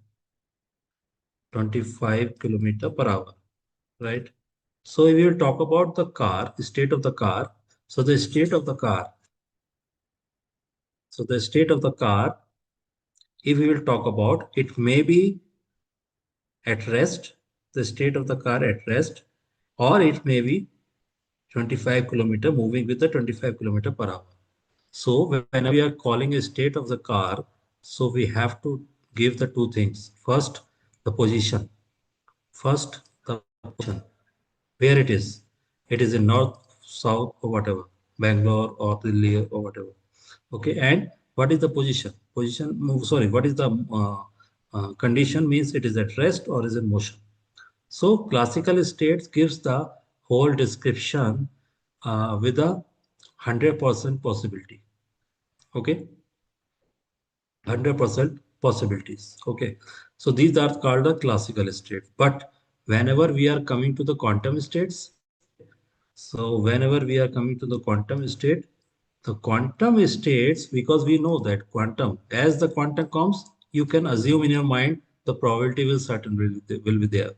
Speaker 2: 25 km per hour. Right. So if we will talk about the car, state of the car. So the state of the car. So the state of the car, if we will talk about, it may be at rest, the state of the car at rest, or it may be 25 km moving with the 25 km per hour. So whenever we are calling a state of the car, so we have to give the two things. First, the position. First, the position, where it is. It is in north, south, or whatever, Bangalore or Delhi or whatever. Okay, and what is the position? Sorry, what is the condition means it is at rest or is in motion. So classical states gives the whole description with a 100% possibility. Okay, 100% possibilities. Okay, so these are called the classical states. But whenever we are coming to the quantum states, so whenever we are coming to the quantum state, the quantum states, because we know that quantum, as the quantum comes, you can assume in your mind the probability will certainly will be there.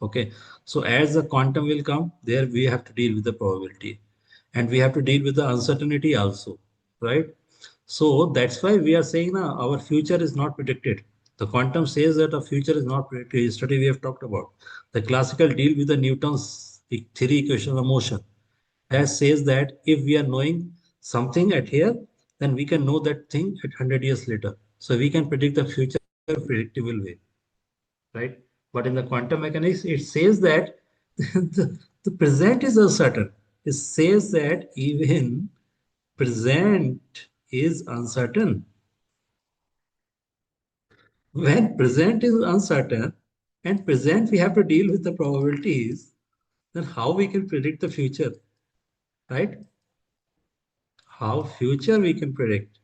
Speaker 2: Okay. So as the quantum will come, there we have to deal with the probability. And we have to deal with the uncertainty also. Right? So that's why we are saying now our future is not predicted. The quantum says that our future is not predicted. Yesterday we have talked about. The classical deal with the Newton's theory equation of motion, as says that if we are knowing something at here, then we can know that thing at 100 years later. So we can predict the future predictable way, right? But in the quantum mechanics, it says that the present is uncertain. It says that even present is uncertain. When present is uncertain and present we have to deal with the probabilities, then how we can predict the future, right? How future we can predict.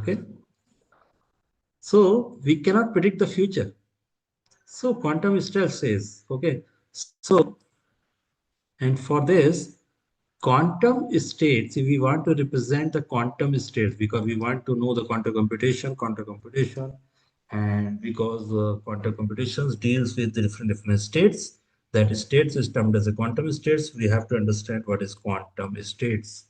Speaker 2: Okay. So we cannot predict the future. So quantum still says, okay. So, and for this, quantum states, if we want to represent the quantum states, because we want to know the quantum computation, and because quantum computations deals with the different states, that states is termed as a quantum states, we have to understand what is quantum states.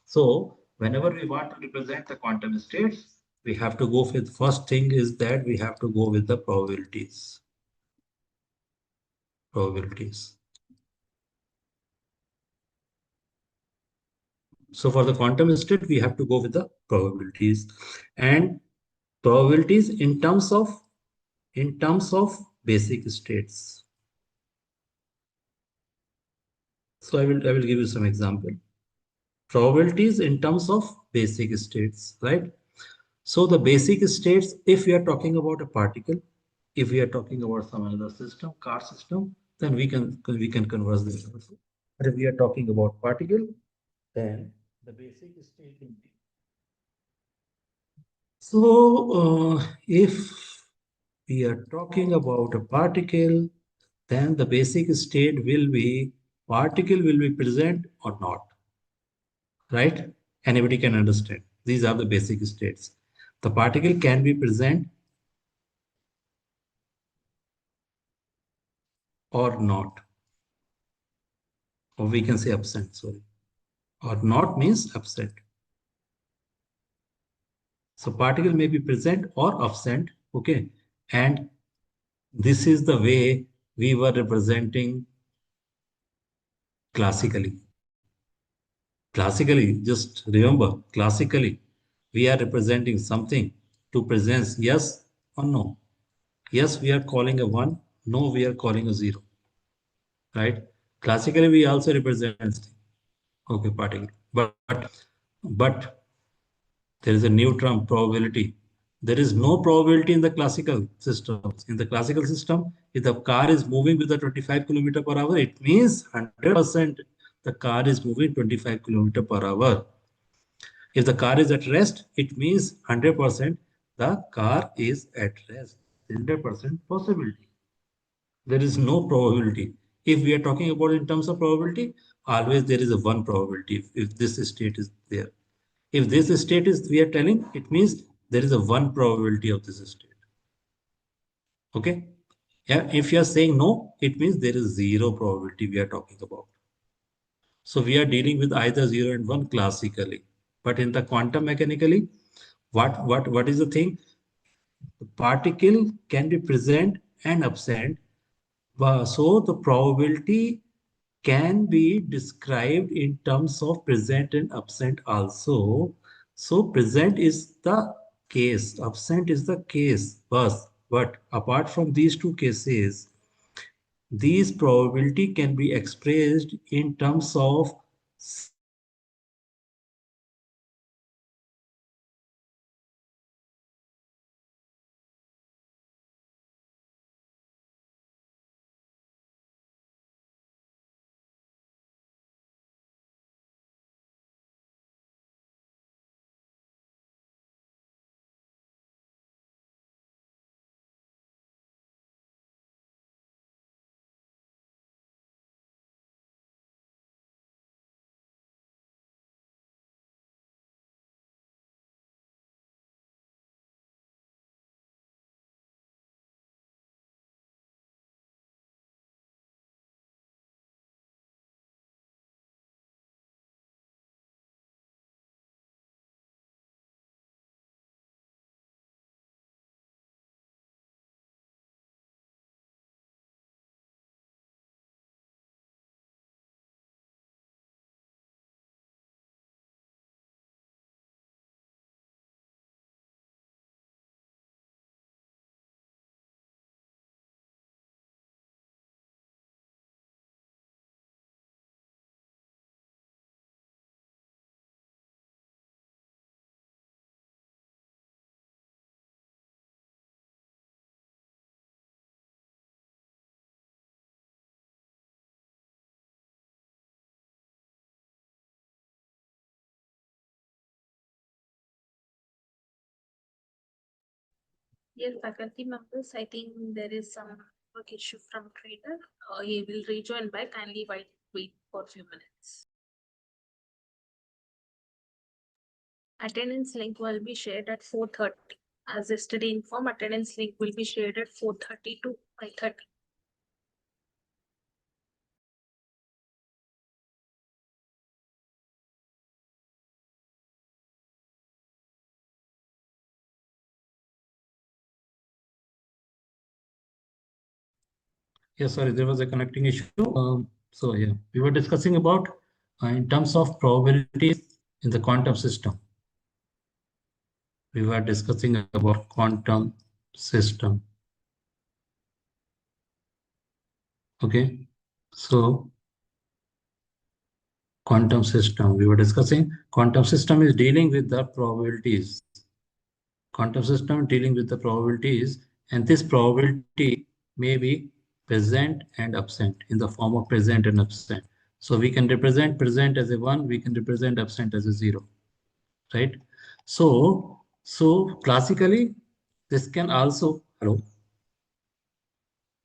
Speaker 2: So whenever we want to represent the quantum states, we have to go with first thing is that we have to go with the probabilities. Probabilities. So for the quantum state, we have to go with the probabilities, and probabilities in terms of basic states. So I will give you some example. Probabilities in terms of basic states, right? So the basic states, if we are talking about a particle, if we are talking about some another system, car system, then we can converse this also. But if we are talking about particle, then the basic state will be. So if we are talking about a particle, then the basic state will be particle will be present or not, right? Anybody can understand. These are the basic states. The particle can be present or not, or we can say absent, sorry. Or not means absent. So particle may be present or absent, okay? And this is the way we were representing classically. Classically, just remember, classically, we are representing something to present yes or no. Yes, we are calling a 1. No, we are calling a 0. Right? Classically, we also represent okay particle. But there is a new term, probability. There is no probability in the classical systems. In the classical system, if the car is moving with a 25 kilometer per hour, it means 100% the car is moving 25 kilometer per hour. If the car is at rest, it means 100% the car is at rest. 100% possibility. There is no probability. If we are talking about in terms of probability, always there is a one probability if this state is there. If this state is we are telling, it means there is a one probability of this state. Okay. Yeah. If you are saying no, it means there is zero probability we are talking about. So we are dealing with either 0 and 1 classically. But in the quantum mechanically, what is the thing? The particle can be present and absent. So the probability can be described in terms of present and absent also. So present is the case, absent is the case. But apart from these two cases, these probability can be expressed in terms of
Speaker 1: Yes, faculty members, I think there is some work issue from trainer. He will rejoin back. Kindly wait for a few minutes. Attendance link will be shared at 4:30. As yesterday informed, attendance link will be shared at 4:30 to 5:30.
Speaker 2: Yes, sorry, there was a connecting issue. So yeah, we were discussing about in terms of probabilities in the quantum system. We were discussing about quantum system. Okay, so quantum system. We were discussing quantum system is dealing with the probabilities. Quantum system dealing with the probabilities, and this probability may be present and absent in the form of present and absent. So we can represent present as a 1, we can represent absent as a 0, right? So classically, this can also, hello,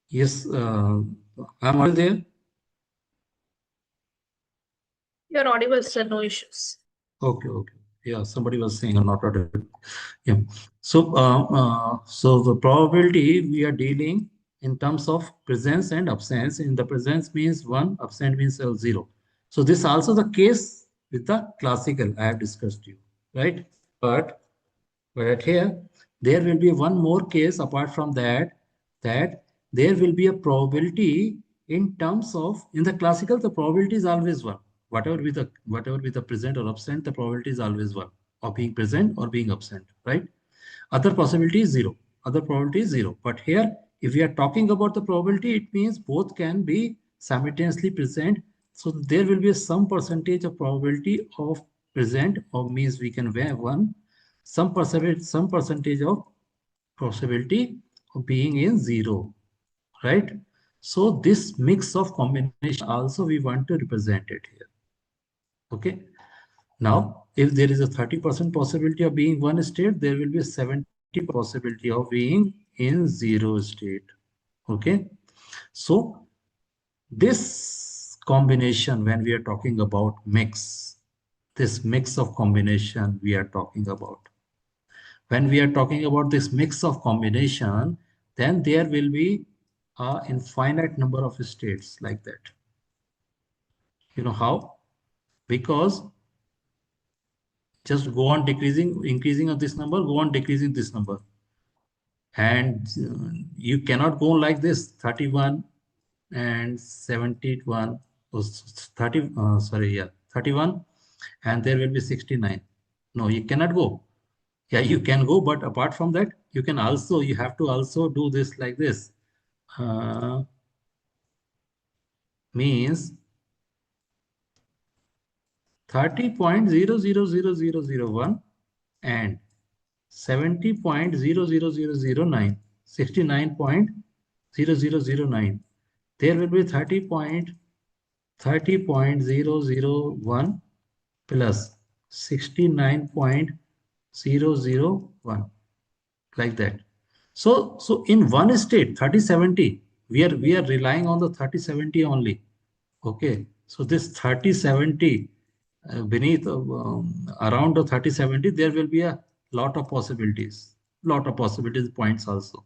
Speaker 2: yes, I'm all there.
Speaker 1: You're audible, sir, no issues.
Speaker 2: Okay, okay. Yeah, somebody was saying I'm not audible. Yeah. So the probability we are dealing in terms of presence and absence. In the presence means 1, absent means 0. So this also the case with the classical I have discussed you, right? But But here, there will be one more case apart from that, that there will be a probability in terms of, in the classical, the probability is always one. Whatever be the present or absent, the probability is always one of being present or being absent, right? Other possibility is zero. Other probability is zero. But here, if we are talking about the probability, it means both can be simultaneously present. So there will be some percentage of probability of present, or means we can have one, some percentage of possibility of being in zero, right? So this mix of combination also we want to represent it here. Okay. Now, if there is a 30% possibility of being one state, there will be a 70 possibility of being in zero state. Okay. So this combination, when we are talking about mix, this mix of combination we are talking about. When we are talking about this mix of combination, then there will be a infinite number of states like that. You know how? Because just go on decreasing, increasing of this number, go on decreasing this number. And you cannot go like this 31 and 71, 30, sorry, yeah, 31, and there will be 69. No, you cannot go. Yeah, you can go, but apart from that, you have to also do this like this. Means 30.000001 and 70.00009, 69.0009. There will be 30.001 plus 69.001, like that. So in one state, 3070, we are relying on the 3070 only. Okay, so this 3070 beneath around the 3070, there will be a lot of possibilities points also.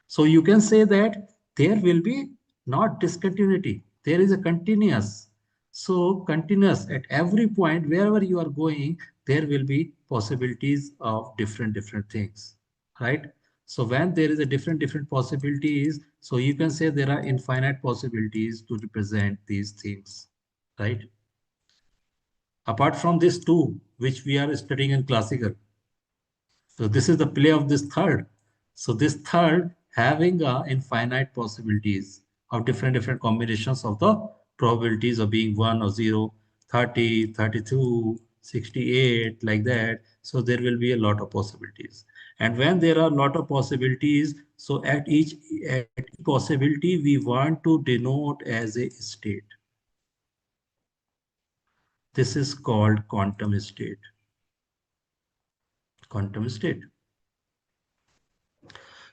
Speaker 2: So you can say that there will be not discontinuity. There is a continuous. So continuous at every point, wherever you are going, there will be possibilities of different things, right? So when there is a different possibilities, so you can say there are infinite possibilities to represent these things, right? Apart from this two, which we are studying in classical, so this is the play of this third. So this third having infinite possibilities of different combinations of the probabilities of being 1 or 0, 30, 32, 68, like that. So there will be a lot of possibilities. And when there are a lot of possibilities, so at each possibility, we want to denote as a state. This is called quantum state. Quantum state.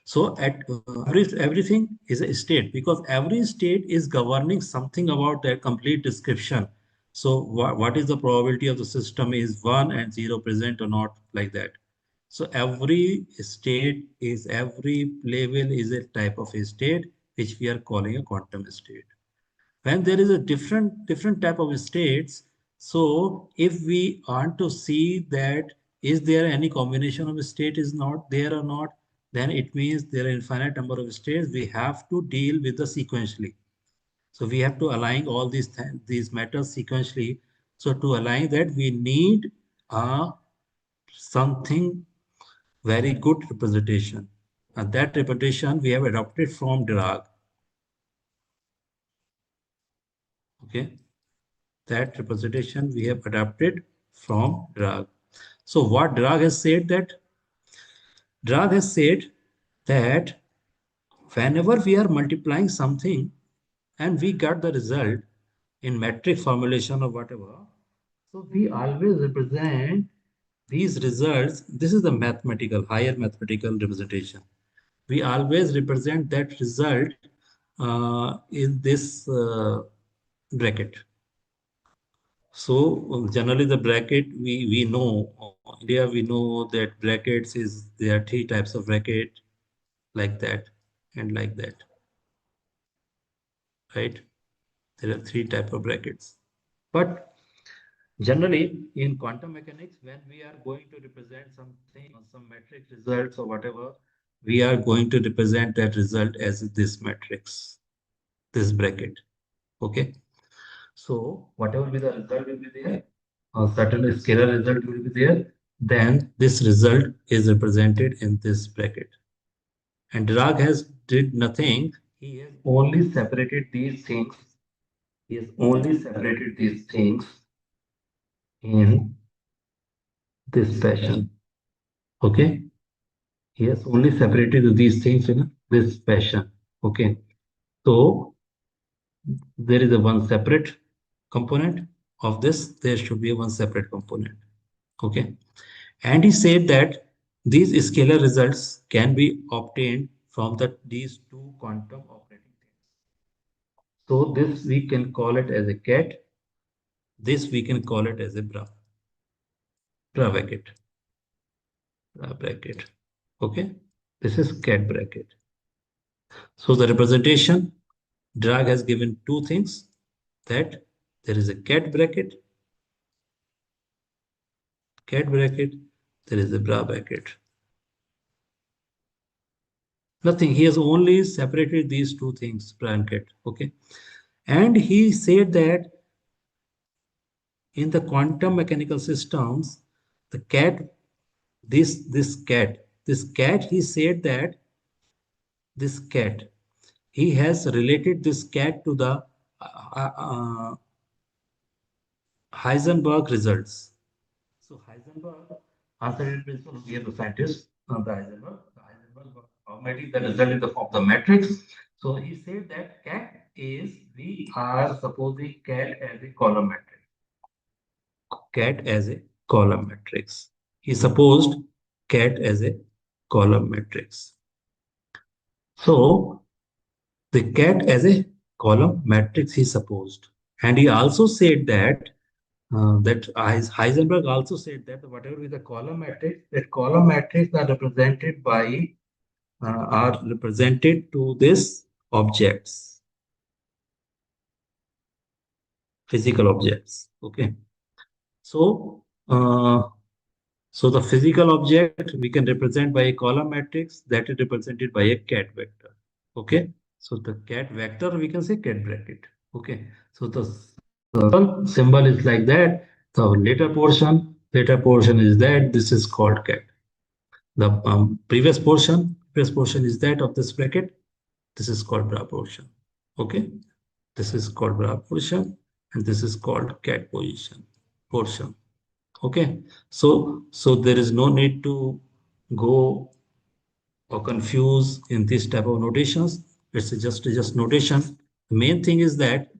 Speaker 2: So at everything is a state, because every state is governing something about their complete description. So what is the probability of the system is 1 and 0 present or not, like that. So every state is, every level is a type of a state which we are calling a quantum state. When there is a different type of states, so if we want to see that is there any combination of state is not there or not, then it means there are infinite number of states. We have to deal with the sequentially. So we have to align all these matters sequentially. So to align that, we need something very good representation. And that representation we have adopted from Dirac. Okay, that representation we have adapted from Dirac. So what Dirac has said that whenever we are multiplying something and we got the result in metric formulation or whatever, so we always represent these results. This is the higher mathematical representation. We always represent that result in this bracket. So generally the bracket we know India, we know that brackets is, there are three types of bracket, like that and like that, right? There are three type of brackets. But generally in quantum mechanics, when we are going to represent something, some metric results or whatever, we are going to represent that result as this matrix, this bracket. Okay. So whatever be the result will be there, a certain scalar result will be there, then this result is represented in this bracket. And Dirac has did nothing. He has only separated these things. He has only separated these things in this fashion. Okay. He has only separated these things in this fashion. Okay. So there is a one separate component of this. There should be a one separate component. Okay. And he said that these scalar results can be obtained from these two quantum operating things. So this we can call it as a cat. This we can call it as a bra bracket. Bra bracket. Okay. This is cat bracket. So the representation, Drag has given two things, that there is a cat bracket, there is a bra bracket. Nothing. He has only separated these two things, bra and cat. Okay. And he said that in the quantum mechanical systems, the cat, this cat, he said that this cat, he has related this cat to the Heisenberg results. So Heisenberg answered principle, we have the scientist, the Heisenberg formatting the result in the form of the matrix. So he said that cat is, we are supposing cat as a column matrix. Cat as a column matrix. He supposed cat as a column matrix. So the cat as a column matrix he supposed. And he also said that Heisenberg also said that whatever is the column matrix, that column matrix are represented to this objects, physical objects. Okay. So so the physical object we can represent by a column matrix that is represented by a cat vector. Okay. So the cat vector we can say cat bracket. Okay. So the symbol is like that. The later portion is that. This is called cat. The previous portion is that of this bracket. This is called bra portion. Okay. This is called bra portion and this is called cat portion. Okay. So there is no need to go or confuse in this type of notations. It's just notation. The main thing is that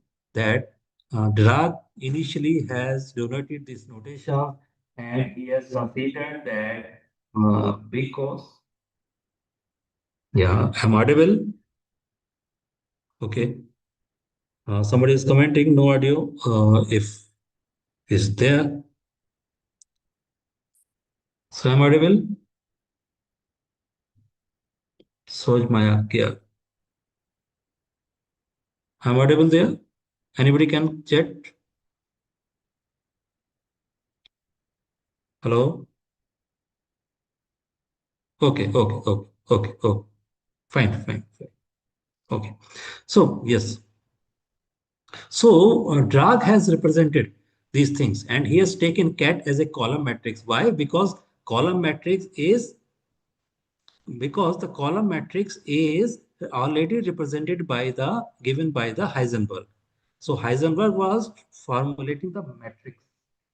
Speaker 2: Dirac initially has denoted this notation and he has considered that because, yeah, I'm audible. Okay. Somebody is commenting no audio. If is there. So am I audible? Soj Maya Kia. I'm audible there. Anybody can chat? Hello? Okay, okay, okay, okay, okay. Fine, fine, fine. Okay. So, yes. So, Drag has represented these things and he has taken cat as a column matrix. Why? Column matrix is because the column matrix is already represented by the given by the Heisenberg. So Heisenberg was formulating the matrix,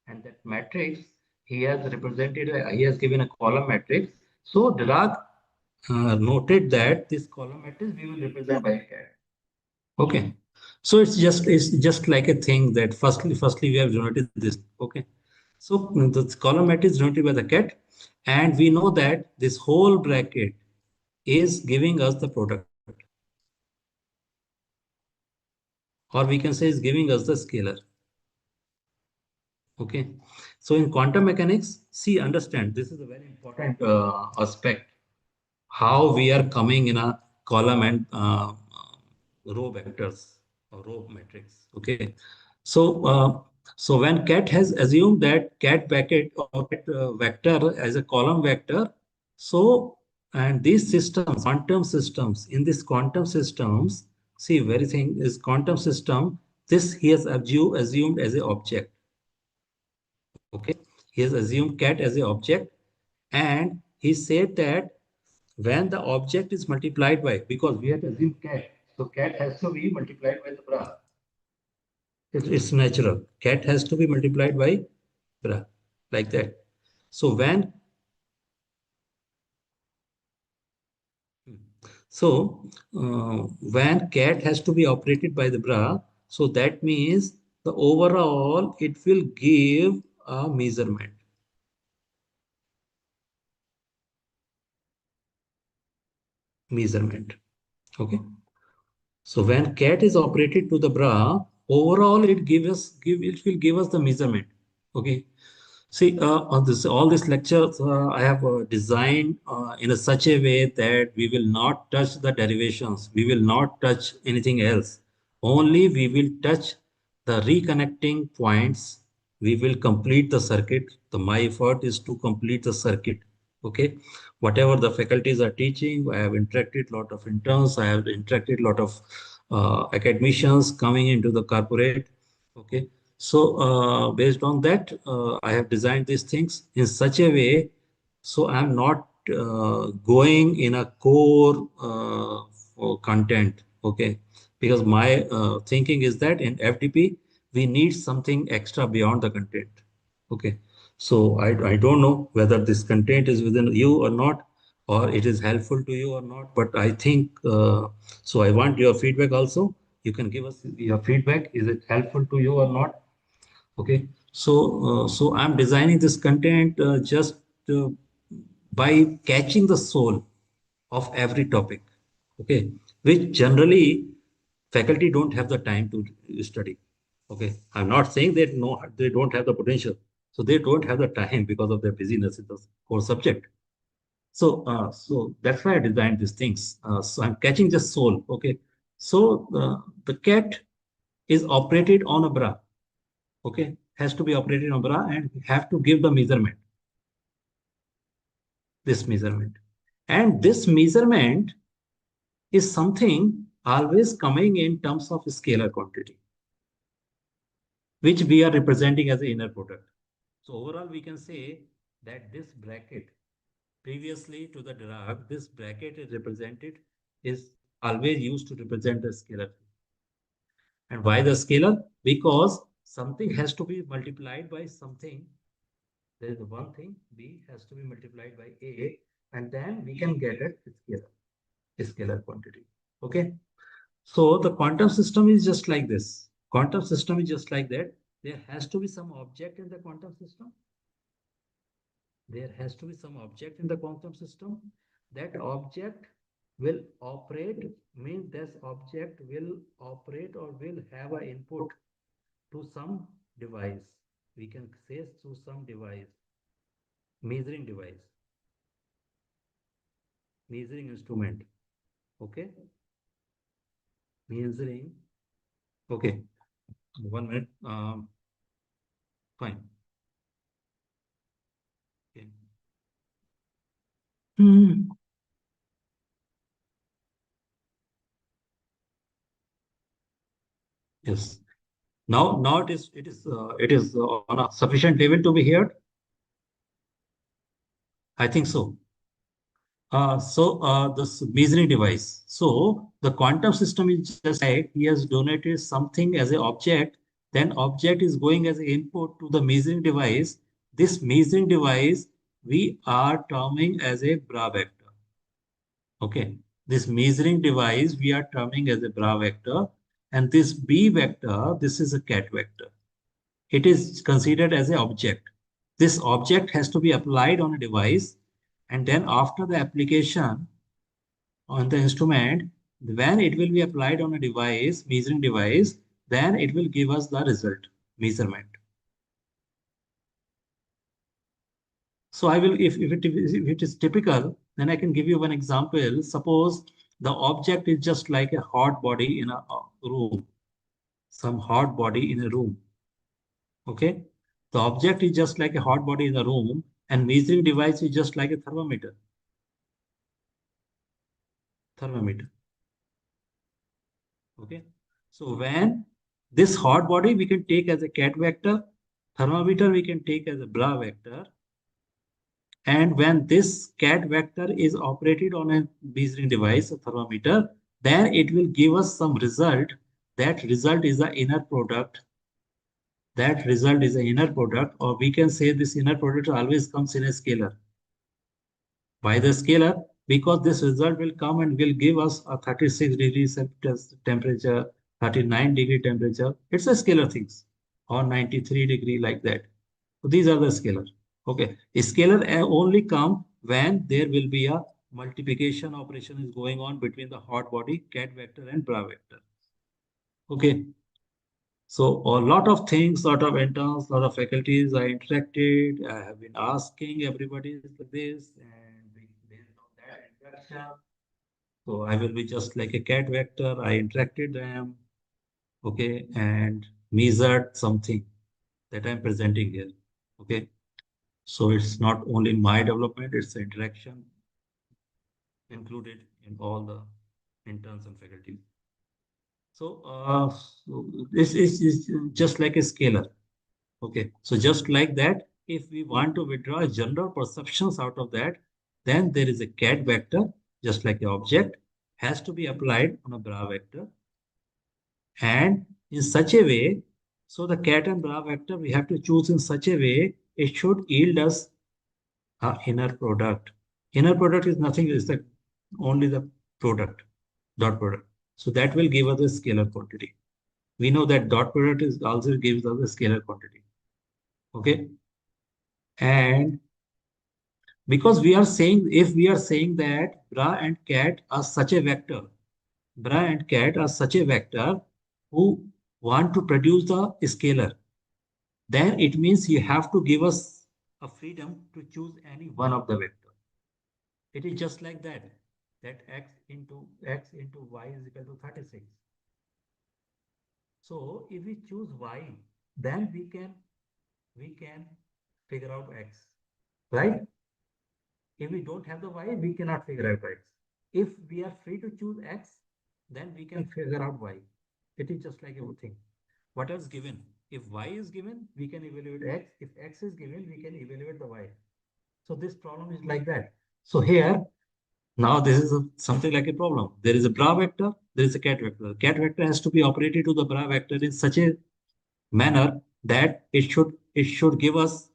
Speaker 2: and that matrix he has represented. He has given a column matrix. So Dirac noted that this column matrix we will represent by a cat. Okay. So it's just like a thing that firstly we have denoted this. Okay. So the column matrix is denoted by the cat, and we know that this whole bracket is giving us the product, or we can say is giving us the scalar. Okay. So in quantum mechanics, see, understand this is a very important aspect, how we are coming in a column and row vectors or row matrix. Okay. So, so when cat has assumed that cat bracket or cat vector as a column vector, so and these systems, quantum systems, in this quantum systems, see, very thing is quantum system. This he has assumed as a object. Okay, he has assumed cat as a object, and he said that when the object is multiplied by, because we have assumed cat, so cat has to be multiplied by the bra. It's natural. Cat has to be multiplied by bra, like that. So when cat has to be operated by the bra, so that means the overall it will give a measurement. Measurement. Okay. So when cat is operated to the bra, overall it will give us the measurement. Okay. See, on this all these lectures I have designed in a such a way that we will not touch the derivations. We will not touch anything else. Only we will touch the reconnecting points. We will complete the circuit. My effort is to complete the circuit. Okay, whatever the faculties are teaching, I have interacted lot of interns. I have interacted lot of academicians coming into the corporate. Okay, so based on that, I have designed these things in such a way, so I'm not going in a core content. Okay, because my thinking is that in FDP we need something extra beyond the content. Okay, so I don't know whether this content is within you or not, or it is helpful to you or not. But I think so. I want your feedback also. You can give us your feedback. Is it helpful to you or not? Okay, so so I'm designing this content just uh, by catching the soul of every topic. Okay, which generally faculty don't have the time to study. Okay, I'm not saying that no, they don't have the potential. So they don't have the time because of their busyness in the core subject. So so that's why I designed these things. So I'm catching the soul. Okay, so the cat is operated on a bra. Okay, has to be operated on bra and have to give the measurement, this measurement. And this measurement is something always coming in terms of scalar quantity, which we are representing as the inner product. So overall, we can say that this bracket, previously to the Dirac, this bracket is represented, is always used to represent the scalar. And why the scalar? Because something has to be multiplied by something. There is one thing, B has to be multiplied by A, and then we can get a scalar quantity. Okay. So the quantum system is just like this. Quantum system is just like that. There has to be some object in the quantum system. There has to be some object in the quantum system. That object will operate, means this object will operate or will have an input to some device. we can say through some device, measuring device, measuring instrument. Okay, measuring. Okay, 1 minute. Fine. Okay. Hmm. Yes. Now it is on a sufficient level to be heard. I think so. This measuring device. So the quantum system is just like he has donated something as an object, then object is going as an input to the measuring device. This measuring device we are terming as a bra vector. Okay. This measuring device we are terming as a bra vector, and this B vector, this is a cat vector. It is considered as an object. This object has to be applied on a device, and then after the application on the instrument, when it will be applied on a device, measuring device, then it will give us the result, measurement. So I will, if it is typical, then I can give you one example. Suppose the object is just like a hot body in a room, some hot body in a room. Okay. The object is just like a hot body in a room, and measuring device is just like a thermometer. Thermometer. Okay. So when this hot body we can take as a cat vector, thermometer we can take as a bra vector, and when this cat vector is operated on a measuring device, a thermometer, then it will give us some result. That result is the inner product. That result is the inner product, or we can say this inner product always comes in a scalar. By the scalar, because this result will come and will give us a 36 degrees temperature, 39-degree temperature. It's a scalar things, or 93-degree like that. So these are the scalar. Okay, a scalar only come when there will be a multiplication operation is going on between the hot body, cat vector, and bra vector. Okay, so a lot of things, lot of interns, lot of faculties I interacted. I have been asking everybody like this, and based on that interaction, so I will be just like a cat vector. I interacted them, okay, and measured something that I'm presenting here. Okay, so it's not only my development; it's the interaction included in all the interns and faculty. So this is just like a scalar. Okay, so just like that, if we want to withdraw general perceptions out of that, then there is a cat vector, just like the object, has to be applied on a bra vector. And in such a way, so the cat and bra vector, we have to choose in such a way, it should yield us a inner product. Inner product is nothing, it's the only the product, dot product. So that will give us a scalar quantity. We know that dot product is also gives us a scalar quantity. Okay. And because we are saying, if we are saying that bra and cat are such a vector, bra and cat are such a vector who want to produce the scalar, then it means you have to give us a freedom to choose any one of the vector. It is just like that, that x into y is equal to 36. So if we choose y, then we can figure out x, right? If we don't have the y, we cannot figure out x. If we are free to choose x, then we can figure out y. It is just like everything. What else given? If y is given, we can evaluate x. If x is given, we can evaluate the y. So this problem is like that. So here, now this is something like a problem. There is a bra vector, there is a cat vector. Cat vector has to be operated to the bra vector in such a manner that it should give us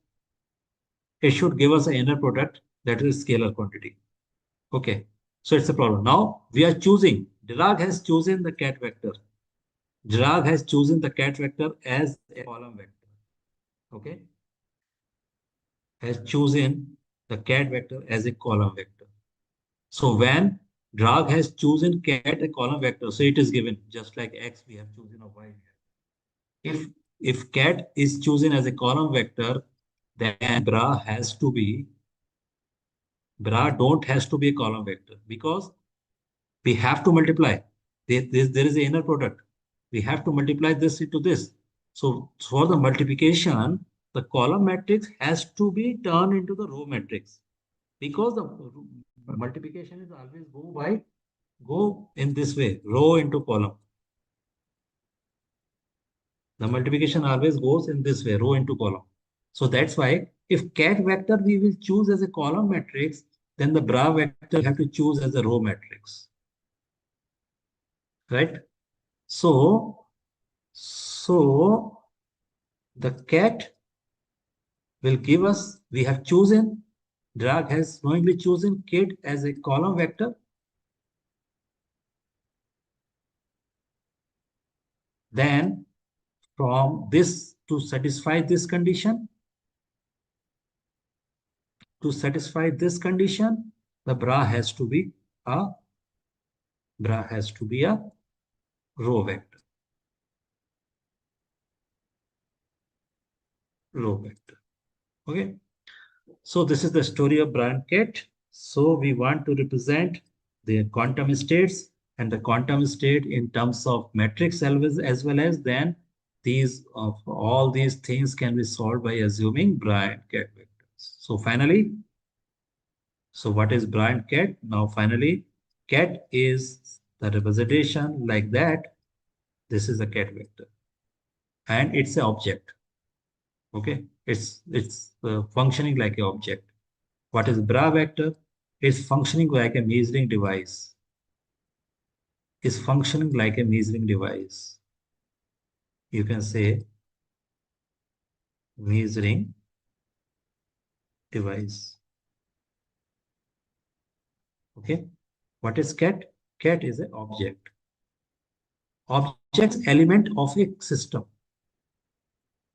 Speaker 2: an inner product that is scalar quantity. Okay, so it's a problem. Now we are choosing, Dirac has chosen the cat vector. Dirac has chosen the cat vector as a column vector. Okay, has chosen the cat vector as a column vector. So when Dirac has chosen cat a column vector, so it is given just like x we have chosen or y. If if cat is chosen as a column vector, then bra don't has to be a column vector because we have to multiply. There is an inner product. We have to multiply this into this. So for the multiplication, the column matrix has to be turned into the row matrix because the multiplication is always go in this way, row into column. The multiplication always goes in this way, row into column. So that's why if cat vector we will choose as a column matrix, then the bra vector we have to choose as a row matrix, right? So, so the cat will give us, we have chosen, drag has knowingly chosen cat as a column vector. Then from this to satisfy this condition, the a bra has to be a row vector, row vector. Okay. So this is the story of bra and cat. So we want to represent the quantum states and the quantum state in terms of matrix as well as then these of all these things can be solved by assuming bra and cat vectors. So finally, so what is bra and cat? Now finally, cat is the representation like that. This is a cat vector and it's an object. Okay, it's functioning like an object. What is bra vector? Is functioning like a measuring device. Is functioning like a measuring device. You can say measuring device. Okay. What is cat? Cat is an object. Object's element of a system.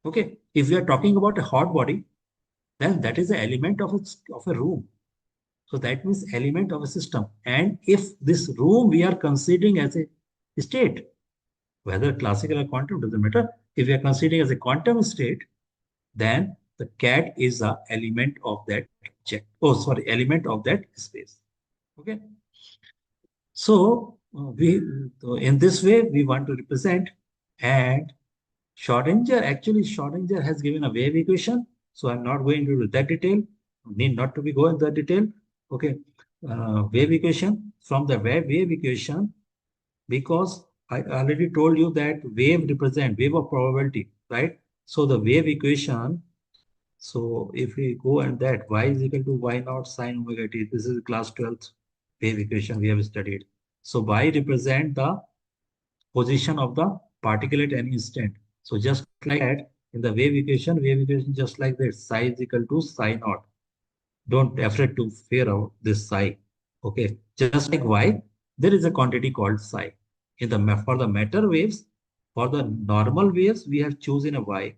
Speaker 2: Okay. If we are talking about a hot body, then that is the element of a room. So that means element of a system. And if this room we are considering as a state, whether classical or quantum doesn't matter. If we are considering as a quantum state, then the cat is a element of that object. Oh, sorry, element of that space. Okay. So we in this way we want to represent and Schrodinger has given a wave equation. So I'm not going into that detail. Need not to be go into that detail. Okay. Wave equation from the wave equation because I already told you that wave of probability, right? So the wave equation. So if we go and that y is equal to y naught sine omega t, this is class 12th wave equation we have studied. So y represent the position of the particle at any instant. So just like that in the wave equation just like that, psi is equal to psi naught. Don't afraid to fear out this psi. Okay, just like y, there is a quantity called psi. In the for the matter waves, for the normal waves, we have chosen a y.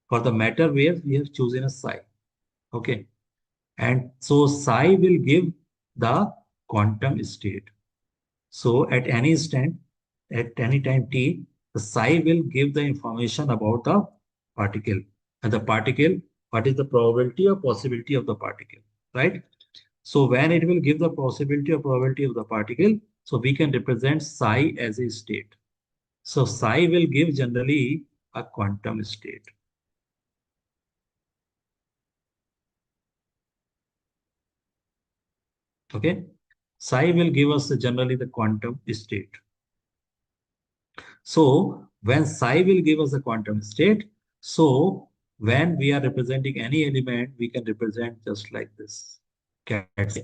Speaker 2: For the matter waves, we have chosen a psi. Okay, and so psi will give the quantum state. So at any instant, at any time t, the psi will give the information about the particle. And the particle, what is the probability or possibility of the particle, right? So when it will give the possibility or probability of the particle, so we can represent psi as a state. So psi will give generally a quantum state. Okay. Psi will give us generally the quantum state. So when psi will give us a quantum state, so when we are representing any element, we can represent just like this, cat psi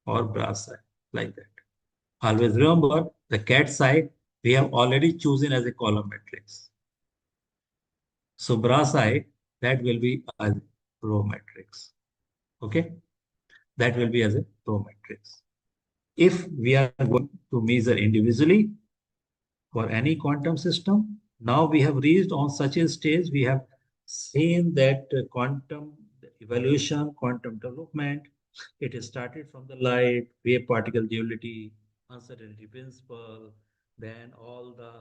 Speaker 2: or bra psi, like that. Always remember the cat psi we have already chosen as a column matrix. So bra psi that will be a row matrix. Okay, that will be as a row matrix. If we are going to measure individually, for any quantum system. Now we have reached on such a stage, we have seen that quantum evolution, quantum development, it is started from the light, wave particle duality, uncertainty principle, then all the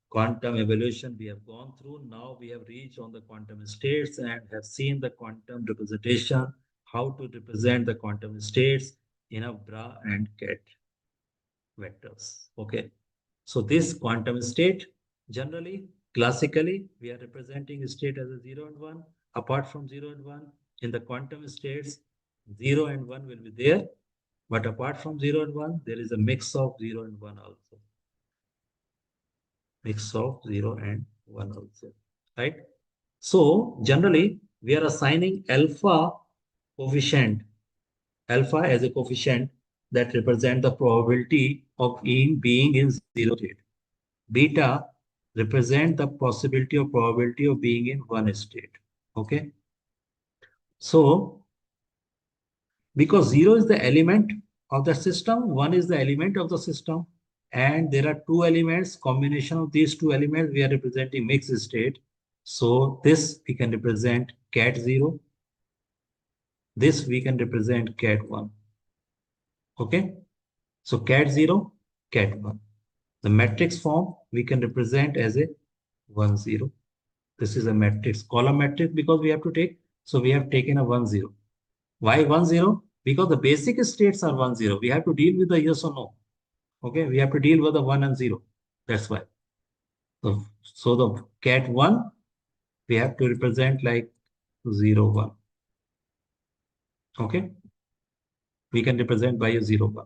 Speaker 2: quantum evolution we have gone through. Now we have reached on the quantum states and have seen the quantum representation, how to represent the quantum states in a bra and cat vectors. Okay. So this quantum state, generally, classically, we are representing state as a 0 and 1. Apart from 0 and 1, in the quantum states, 0 and 1 will be there. But apart from 0 and 1, there is a mix of 0 and 1 also. Mix of 0 and 1 also. Right? So generally, we are assigning coefficient, alpha as a coefficient that represent the probability of being in zero state. Beta represent the possibility or probability of being in one state. Okay. So because zero is the element of the system, one is the element of the system, and there are two elements, combination of these two elements, we are representing mixed state. So this we can represent cat 0, this we can represent cat 1. Okay. So cat 0, cat 1. The matrix form we can represent as a 1 0. This is a matrix, column matrix, because we have to take. So we have taken a 1 0. Why 1 0? Because the basic states are 1 0. We have to deal with the yes or no. Okay, we have to deal with the 1 and 0. That's why. So the cat 1, we have to represent like 0 1. Okay, we can represent by a 0 1.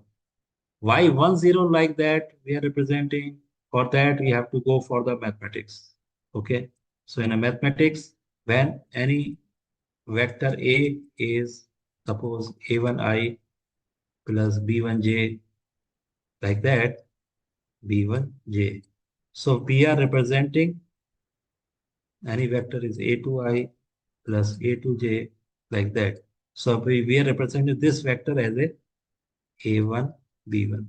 Speaker 2: Why 1 0 like that? We are representing. For that, we have to go for the mathematics. Okay, so in a mathematics, when any vector A is suppose A1I plus B1J like that, B1J. So we are representing any vector is A2I plus A2J like that. So we are representing this vector as a A1, B1.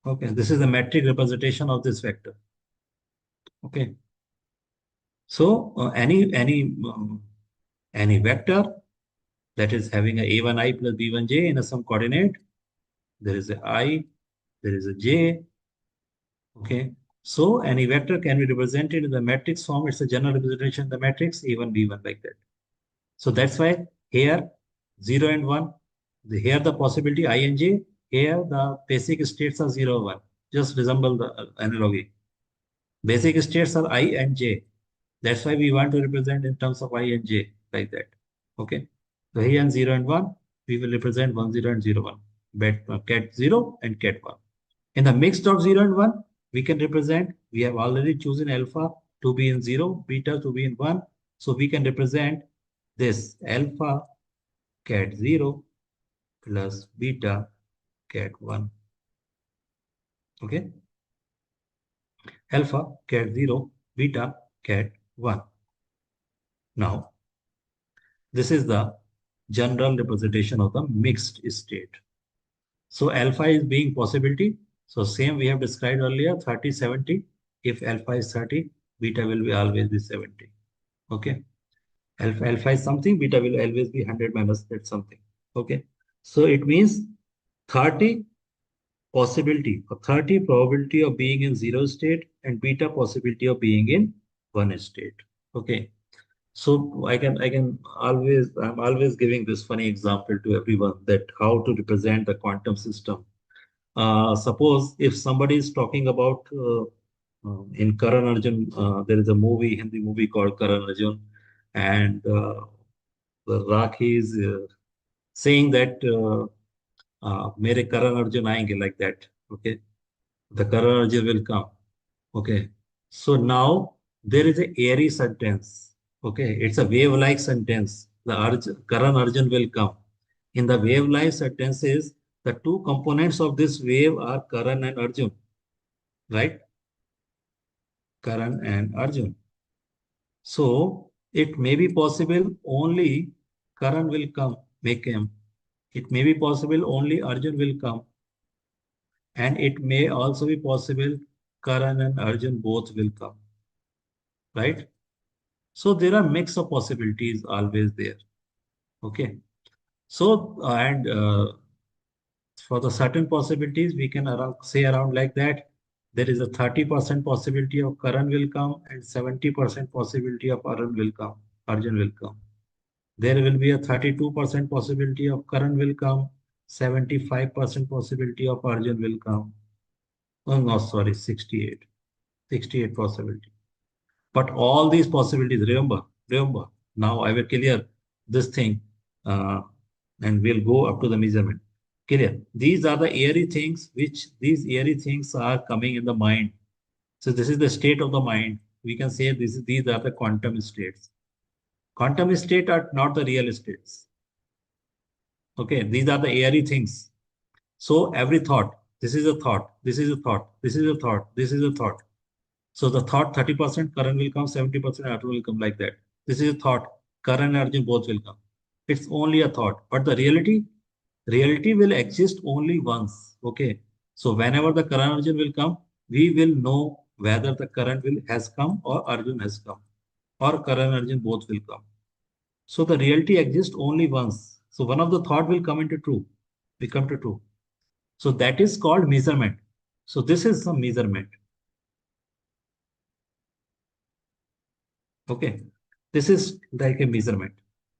Speaker 2: Okay, this is the metric representation of this vector. Okay, so any vector that is having a A1I plus B1J in a some coordinate, there is a I, there is a J. Okay. So any vector can be represented in the matrix form. It's a general representation in the matrix A1, B1 like that. So that's why here 0 and 1, here the possibility I and J, here the basic states are 0 1. Just resemble the analogy. Basic states are I and J. That's why we want to represent in terms of I and J like that. Okay. So here in 0 and 1, we will represent 1 0 and 0 1. Cat 0 and cat 1. In the mixed of 0 and 1, we can represent, we have already chosen alpha to be in 0, beta to be in 1. So we can represent this alpha cat 0 plus beta cat 1. Okay. Alpha cat 0, beta cat 1. Now, this is the general representation of the mixed state. So alpha is being possibility. So same we have described earlier, 30, 70. If alpha is 30, beta will be always be 70. Okay. Alpha is something, beta will always be 100 minus that something. Okay. So it means 30 possibility or 30 probability of being in zero state and beta possibility of being in one state. Okay. So I'm always giving this funny example to everyone that how to represent the quantum system. Suppose if somebody is talking about in Karan Arjun, there is a Hindi movie called Karan Arjun, and the Rakhi is saying that मेरे Karan Arjun आएंगे like that. Okay, the Karan Arjun will come. Okay, so now there is a airy sentence. Okay, it's a wave-like sentence. Karan Arjun will come. In the wave-like sentences, the two components of this wave are Karan and Arjun, right? Karan and Arjun. So it may be possible only Karan will come, make him. It may be possible only Arjun will come. And it may also be possible Karan and Arjun both will come, right? So there are mix of possibilities always there. Okay. So and for the certain possibilities, we can say around like that. there is a 30% possibility of Karan will come and 70% possibility of Arjun will come. There will be a 32% possibility of Karan will come, 75% possibility of Arjun will come. Oh, no, sorry, 68. 68 possibility. But all these possibilities, remember, now I will clear this thing uh, and we'll go up to the measurement. Clear. These are the airy things these airy things are coming in the mind. So this is the state of the mind. We can say these are the quantum states. Quantum state are not the real states. Okay, these are the airy things. So every thought, this is a thought, this is a thought, this is a thought, this is a thought. So the thought 30% Karan will come, 70% Arjun will come like that. This is a thought. Karan and Arjun both will come. It's only a thought. But the reality will exist only once. Okay. So whenever the Karan Arjun will come, we will know whether the Karan will has come or Arjun has come. Or Karan and Arjun both will come. So the reality exists only once. So one of the thought will come into true, become to true. So that is called measurement. So this is the measurement. Okay. This is like a measurement.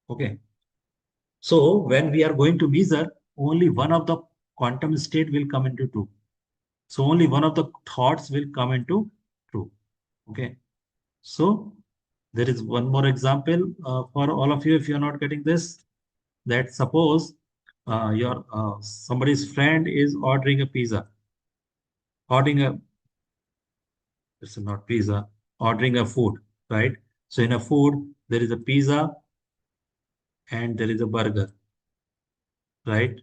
Speaker 2: Okay. So when we are going to measure, only one of the quantum state will come into true. So only one of the thoughts will come into true. Okay. So there is one more example for all of you if you're not getting this. That suppose your somebody's friend is ordering a pizza, ordering a it's not pizza, ordering a food, right? So in a food there is a pizza and there is a burger, right?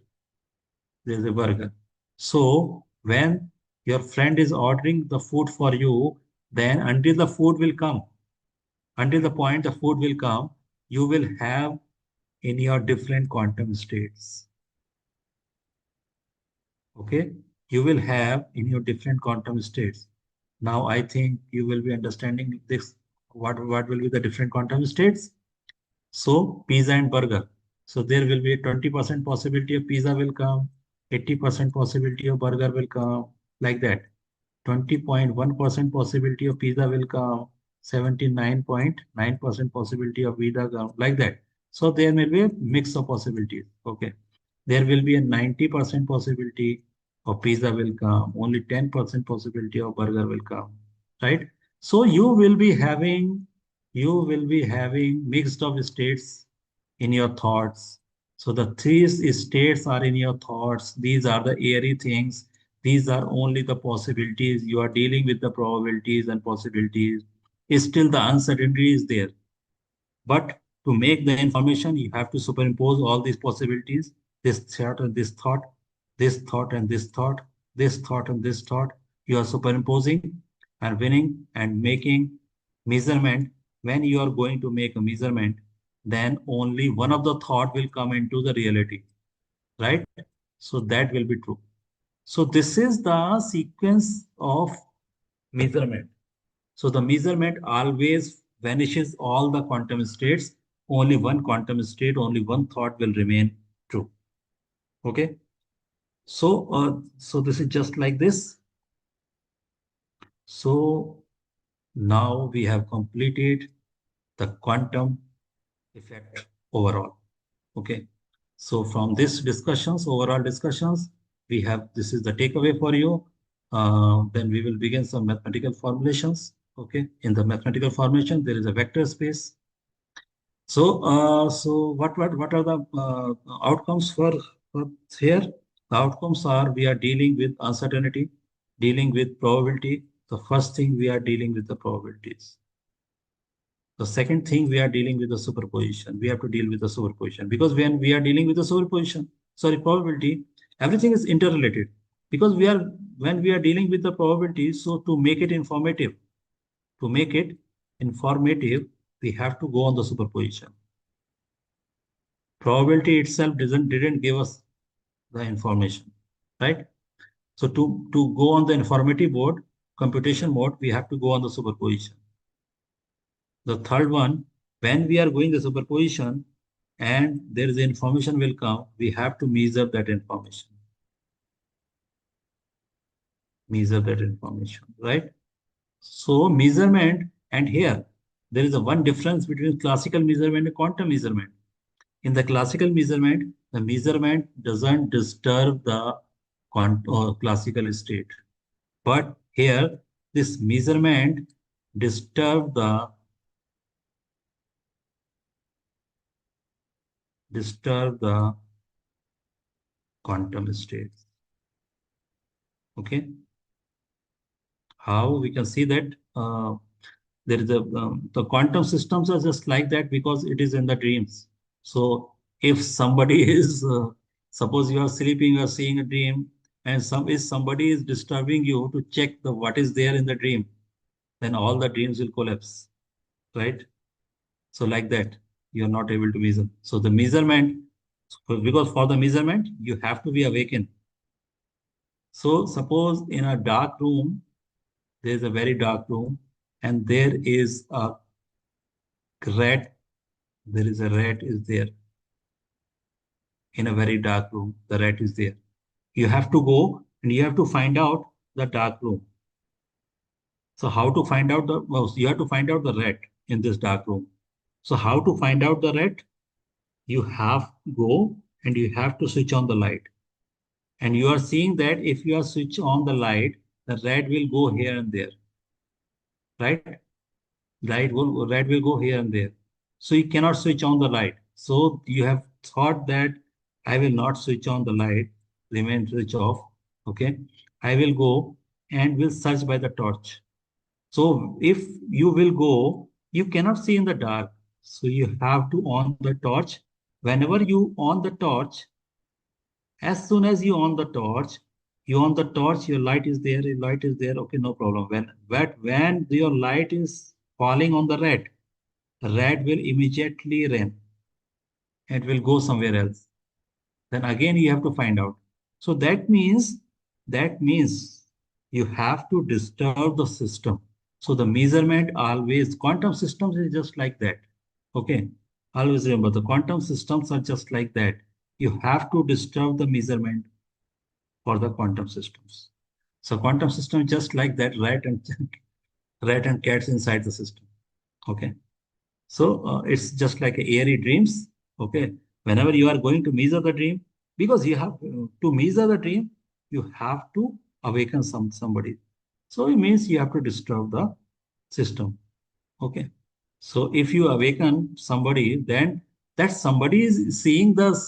Speaker 2: There is a burger. So when your friend is ordering the food for you, then until the food will come, until the point the food will come, you will have in your different quantum states. Okay? You will have in your different quantum states. Now I think you will be understanding this. What will be the different quantum states? So pizza and burger. So there will be a 20% possibility of pizza will come, 80% possibility of burger will come, like that. 20.1% possibility of pizza will come, 79.9% possibility of pizza come, like that. So there may be a mix of possibilities. Okay. There will be a 90% possibility of pizza will come, only 10% possibility of burger will come, right? So you will be having mixed of states in your thoughts. So the three states are in your thoughts. These are the airy things. These are only the possibilities. You are dealing with the probabilities and possibilities. Still the uncertainty is there. But to make the information, you have to superimpose all these possibilities, this thought and this thought, this thought and this thought, this thought and this thought. You are superimposing and winning and making measurement. When you are going to make a measurement, then only one of the thought will come into the reality, right? So that will be true. So this is the sequence of measurement. So the measurement always vanishes all the quantum states. Only one quantum state, only one thought will remain true. Okay. So this is just like this. So now we have completed the quantum effect overall. Okay. So from this discussions, overall discussions, we have this is the takeaway for you. Then we will begin some mathematical formulations. Okay. In the mathematical formulation, there is a vector space. So what are the outcomes for here? The outcomes are we are dealing with uncertainty, dealing with probability. The first thing we are dealing with the probabilities. The second thing we are dealing with the superposition. We have to deal with the superposition because when we are dealing with the superposition, sorry, probability, everything is interrelated because we are when we are dealing with the probability. So to make it informative, we have to go on the superposition. Probability itself didn't give us the information, right? So to go on the informative mode, computation mode, we have to go on the superposition. The third one, when we are going the superposition and there is information will come, we have to measure that information. measure that information, right? So measurement, and here there is a one difference between classical measurement and quantum measurement. In the classical measurement, the measurement doesn't disturb the or classical state. But here, this measurement disturb the quantum states. Okay, how we can see that there is a the quantum systems are just like that because it is in the dreams. So if somebody is suppose you are sleeping, you are seeing a dream, and somebody is disturbing you to check the what is there in the dream, then all the dreams will collapse, right? So like that, you are not able to measure. So the measurement, because for the measurement, you have to be awakened. So suppose in a dark room, there is a very dark room, and there is a rat. There is a rat is there in a very dark room. The rat is there. You have to go and you have to find out the dark room. So how to find out the, well, you have to find out the rat in this dark room. So how to find out the rat? You have to go and you have to switch on the light. And you are seeing that if you are switch on the light, the red will go here and there, right? Red will go here and there. So you cannot switch on the light. So you have thought that I will not switch on the light, remain switch off. Okay. I will go and will search by the torch. So if you will go, you cannot see in the dark. So you have to on the torch. Whenever you on the torch, as soon as you on the torch, your light is there. Okay, no problem. When your light is falling on the red will immediately run. It will go somewhere else. Then again you have to find out. So that means you have to disturb the system. So the measurement always quantum systems is just like that. Okay. Always remember the quantum systems are just like that. You have to disturb the measurement for the quantum systems. So quantum system just like that rat and cats inside the system. Okay. So it's just like airy dreams. Okay. Whenever you are going to measure the dream, because you have to measure the dream, you have to awaken somebody. So it means you have to disturb the system. Okay. So if you awaken somebody, then that somebody is seeing the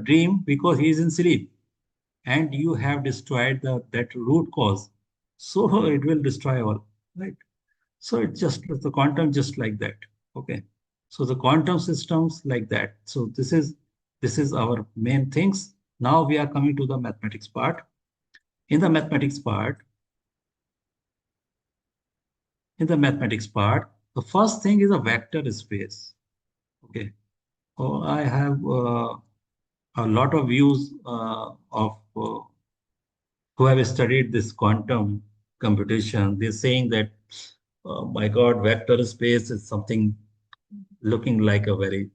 Speaker 2: dream because he is in sleep, and you have destroyed that root cause. So it will destroy all, right? So it's just the quantum just like that. Okay. So the quantum systems like that. So this is our main things. Now we are coming to the mathematics part. In the mathematics part, in the mathematics part, the first thing is a vector space. Okay. Oh, I have a lot of views of who have studied this quantum computation. They're saying that, my God, vector space is something looking like a very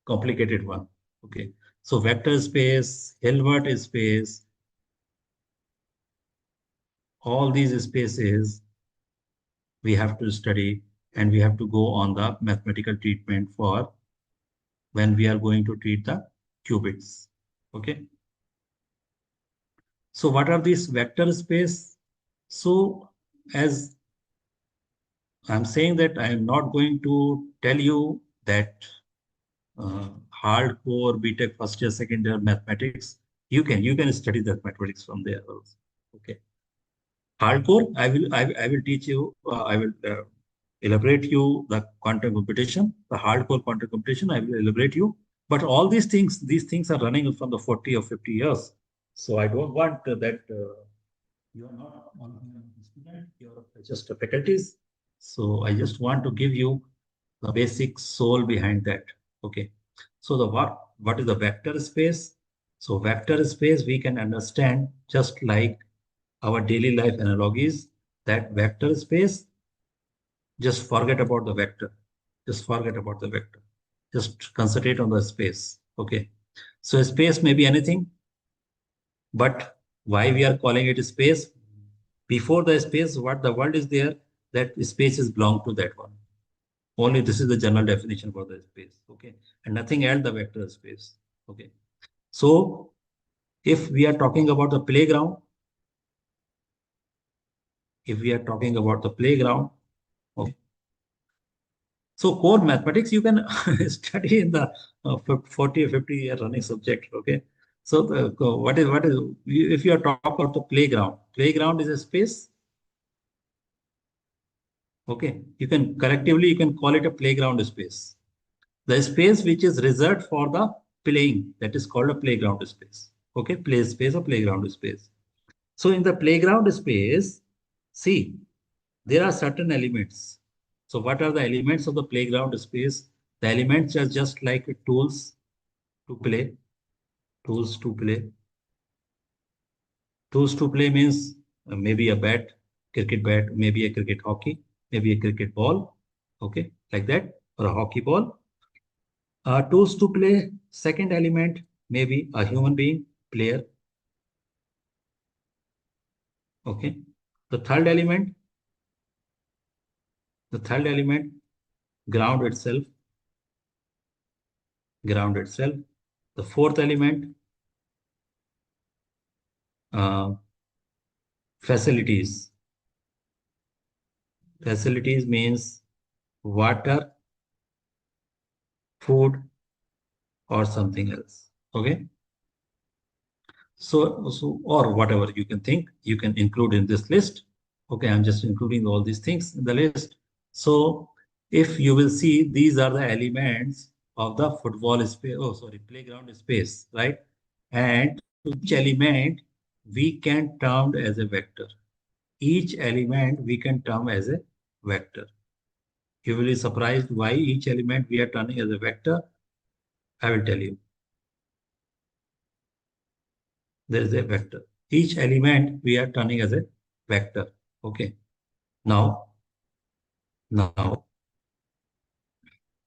Speaker 2: complicated one. Okay. So vector space, Hilbert space, all these spaces we have to study, and we have to go on the mathematical treatment for when we are going to treat the qubits. Okay. So what are these vector space? So as I'm saying that I am not going to tell you that hardcore BTech first year, second year mathematics. You can study that mathematics from there also. Okay. Hardcore, I will teach you. I will elaborate you the quantum computation. The hardcore quantum computation, I will elaborate you. But all these things are running from the 40 or 50 years. So I don't want that. You are not on a student, you are just a faculties. So I just want to give you the basic soul behind that. Okay. So the what is the vector space? So vector space we can understand just like our daily life analogies, that vector space, just forget about the vector. Just forget about the vector. Just concentrate on the space. Okay. So space may be anything, but why we are calling it space? Before the space, what the world is there, that space is belong to that one. Only this is the general definition for the space. Okay. And nothing else the vector space. Okay. So if we are talking about the playground, if we are talking about the playground, okay. So core mathematics you can study in the 40 or 50-year running subject. Okay. So what is if you are talking about the playground, playground is a space. Okay. You can collectively you can call it a playground space. The space which is reserved for the playing, that is called a playground space. Okay, play space or playground space. So in the playground space, see, there are certain elements. So what are the elements of the playground space? The elements are just like tools to play, tools to play. Tools to play means maybe a bat, cricket bat, maybe a cricket hockey, maybe a cricket ball, okay, like that, or a hockey ball. Tools to play, second element, maybe a human being, player, okay. The third element, the third element, ground itself, ground itself. The fourth element, uh, facilities. Facilities means water, food, or something else, okay. So or whatever you can think, you can include in this list. Okay, I'm just including all these things in the list. So if you will see, these are the elements of the football space, oh sorry, playground space, right? And each element we can term as a vector. Each element we can term as a vector. You will be surprised why each element we are turning as a vector. I will tell you. There is a vector. Each element we are turning as a vector. Okay. Now,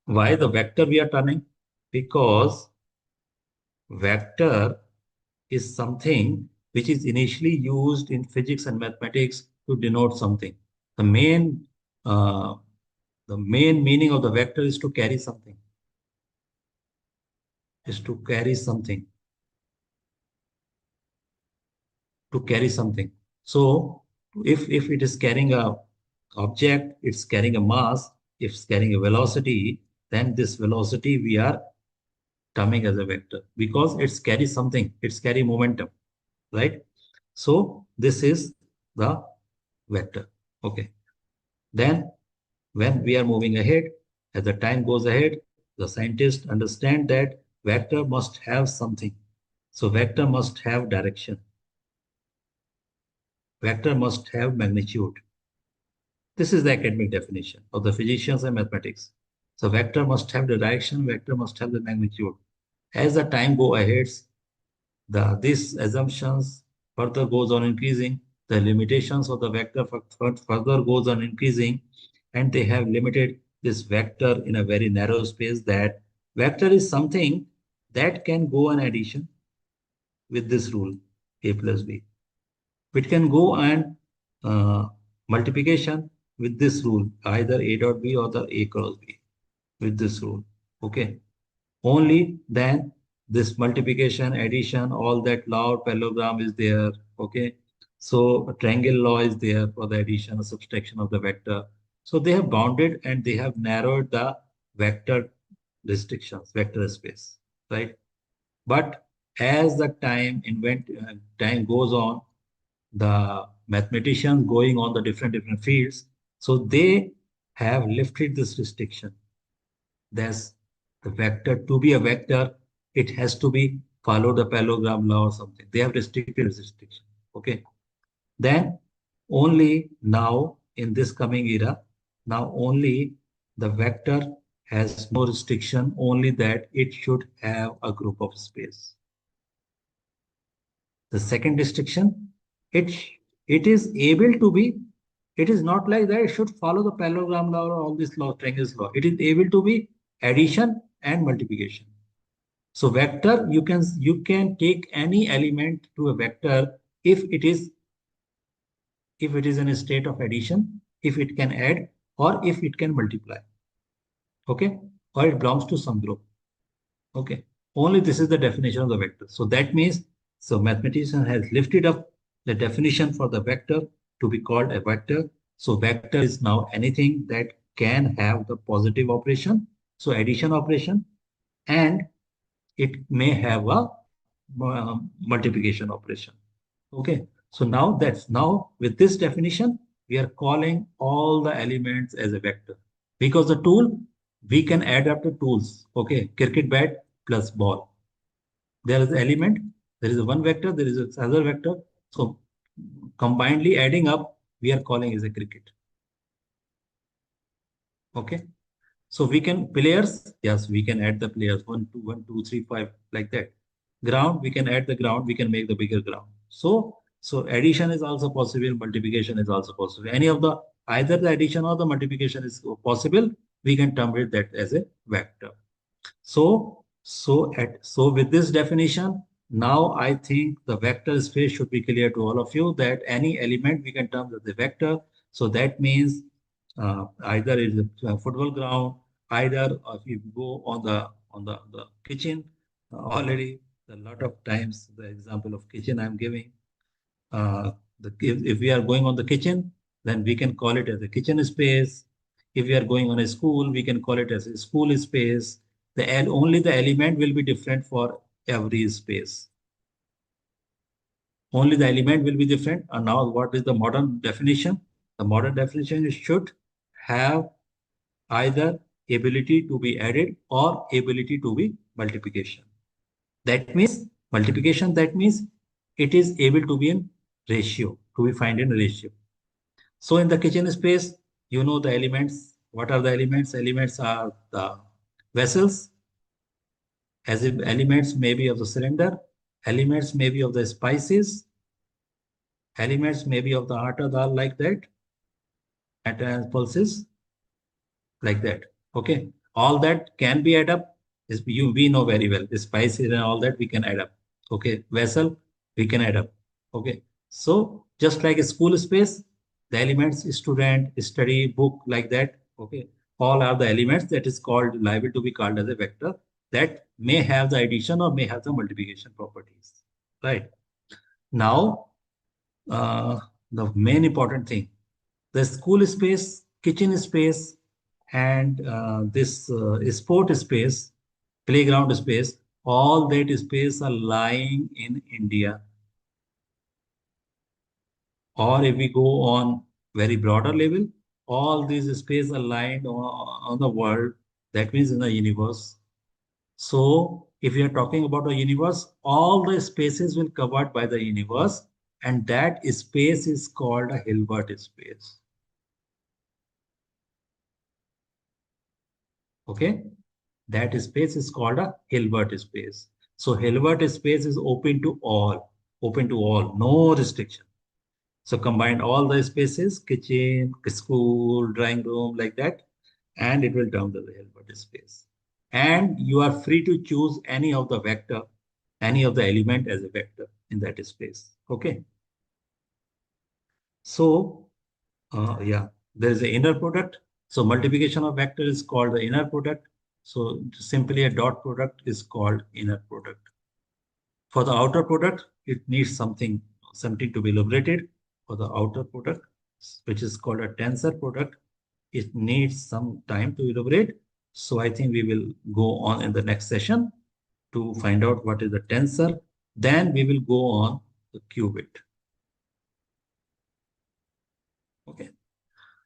Speaker 2: why the vector we are turning? Because vector is something which is initially used in physics and mathematics to denote something. The main, uh, the main meaning of the vector is to carry something. Is to carry something. To carry something. So if it is carrying a object, it's carrying a mass, if it's carrying a velocity, then this velocity we are terming as a vector because it's carry something, it's carry momentum, right? So this is the vector. Okay. Then when we are moving ahead, as the time goes ahead, the scientists understand that vector must have something. So vector must have direction. Vector must have magnitude. This is the academic definition of the physicians and mathematics. So vector must have the direction, vector must have the magnitude. As the time go ahead, these assumptions further goes on increasing. The limitations of the vector further goes on increasing, and they have limited this vector in a very narrow space. That vector is something that can go an addition with this rule, a plus b. It can go and uh, multiplication with this rule, either a dot b or the a cross b with this rule. Okay. Only then this multiplication, addition, all that law parallelogram is there. Okay. So a triangle law is there for the addition or subtraction of the vector. So they have bounded and they have narrowed the vector restrictions, vector space, right? But as the time goes on, the mathematicians going on the different fields, so they have lifted this restriction. There's the vector to be a vector, it has to be follow the parallelogram law or something. They have restricted this restriction. Okay. Then only now in this coming era, now only the vector has no restriction, only that it should have a group of space. The second restriction, it it is able to be, it is not like that it should follow the parallelogram law or all this law, triangles law. It is able to be addition and multiplication. So vector, you can take any element to a vector if if it is in a state of addition, if it can add, or if it can multiply. Okay, or it belongs to some group. Okay, only this is the definition of the vector. So that means, so mathematician has lifted up the definition for the vector to be called a vector. So vector is now anything that can have the positive operation, so addition operation, and it may have a multiplication operation. Okay, so now with this definition, we are calling all the elements as a vector, because the tool, we can add up the tools. Okay, cricket bat plus ball. There is an element, there is a one vector, there is another vector. So combinedly adding up, we are calling as a cricket. Okay. So we can players, yes, we can add the players 1, 2, 1, 2, 3, 5, like that. Ground, we can add the ground, we can make the bigger ground. So addition is also possible, multiplication is also possible. Any of the either the addition or the multiplication is possible, we can term it that as a vector. So with this definition, now I think the vector space should be clear to all of you that any element we can term as a vector. So that means either it is a football ground, either if you go on the kitchen, already a lot of times the example of kitchen I'm giving. If we are going on the kitchen, then we can call it as a kitchen space. If we are going on a school, we can call it as a school space. Only the element will be different for every space. Only the element will be different. And now, what is the modern definition? The modern definition should have either ability to be added or ability to be multiplication. That means multiplication, that means it is able to be in ratio, to be find in ratio. So in the kitchen space, you know the elements. What are the elements? Elements are the vessels, as if elements may be of the cylinder, elements may be of the spices, elements may be of the atta dal, like that, and pulses, like that. Okay, all that can be add up. Is we know very well the spices and all that we can add up. Okay, vessel we can add up. Okay, so just like a school space, the elements student, study, book, like that. Okay, all are the elements that is called liable to be called as a vector that may have the addition or may have the multiplication properties. Right, now uh, the main important thing, the school space, kitchen space, and this sport space, playground space, all that space are lying in India. Or if we go on very broader level, all these space are lying on the world. That means in the universe. So if we are talking about a universe, all the spaces will covered by the universe, and that space is called a Hilbert space. Okay, that space is called a Hilbert space. So Hilbert space is open to all, no restriction. So combine all the spaces, kitchen, school, drawing room, like that, and it will turn to the Hilbert space. And you are free to choose any of the vector, any of the element as a vector in that space. Okay. So yeah, there is an inner product. So multiplication of vector is called the inner product. So simply a dot product is called inner product. For the outer product, it needs something to be elaborated. For the outer product, which is called a tensor product, it needs some time to elaborate. So I think we will go on in the next session to find out what is the tensor. Then we will go on the qubit. Okay.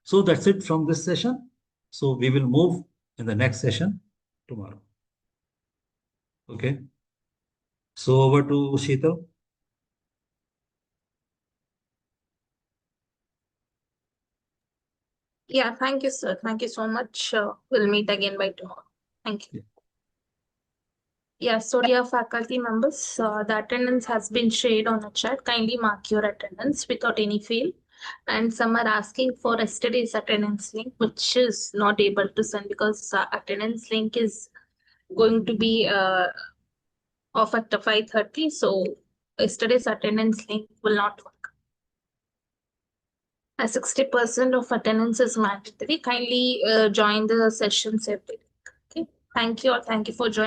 Speaker 2: So that's it from this session. So we will move in the next session tomorrow. Okay. So over to Sheetal.
Speaker 1: Yeah, thank you, sir. Thank you so much. We'll meet again by tomorrow. Thank you.
Speaker 2: Yeah.
Speaker 1: Yeah, so dear faculty members, the attendance has been shared on the chat. Kindly mark your attendance without any fail. And some are asking for yesterday's attendance link, which is not able to send because attendance link is going to be off at 5:30. So yesterday's attendance link will not work. As 60% of attendance is mandatory, kindly join the sessions every week. Okay. Thank you or thank you for joining.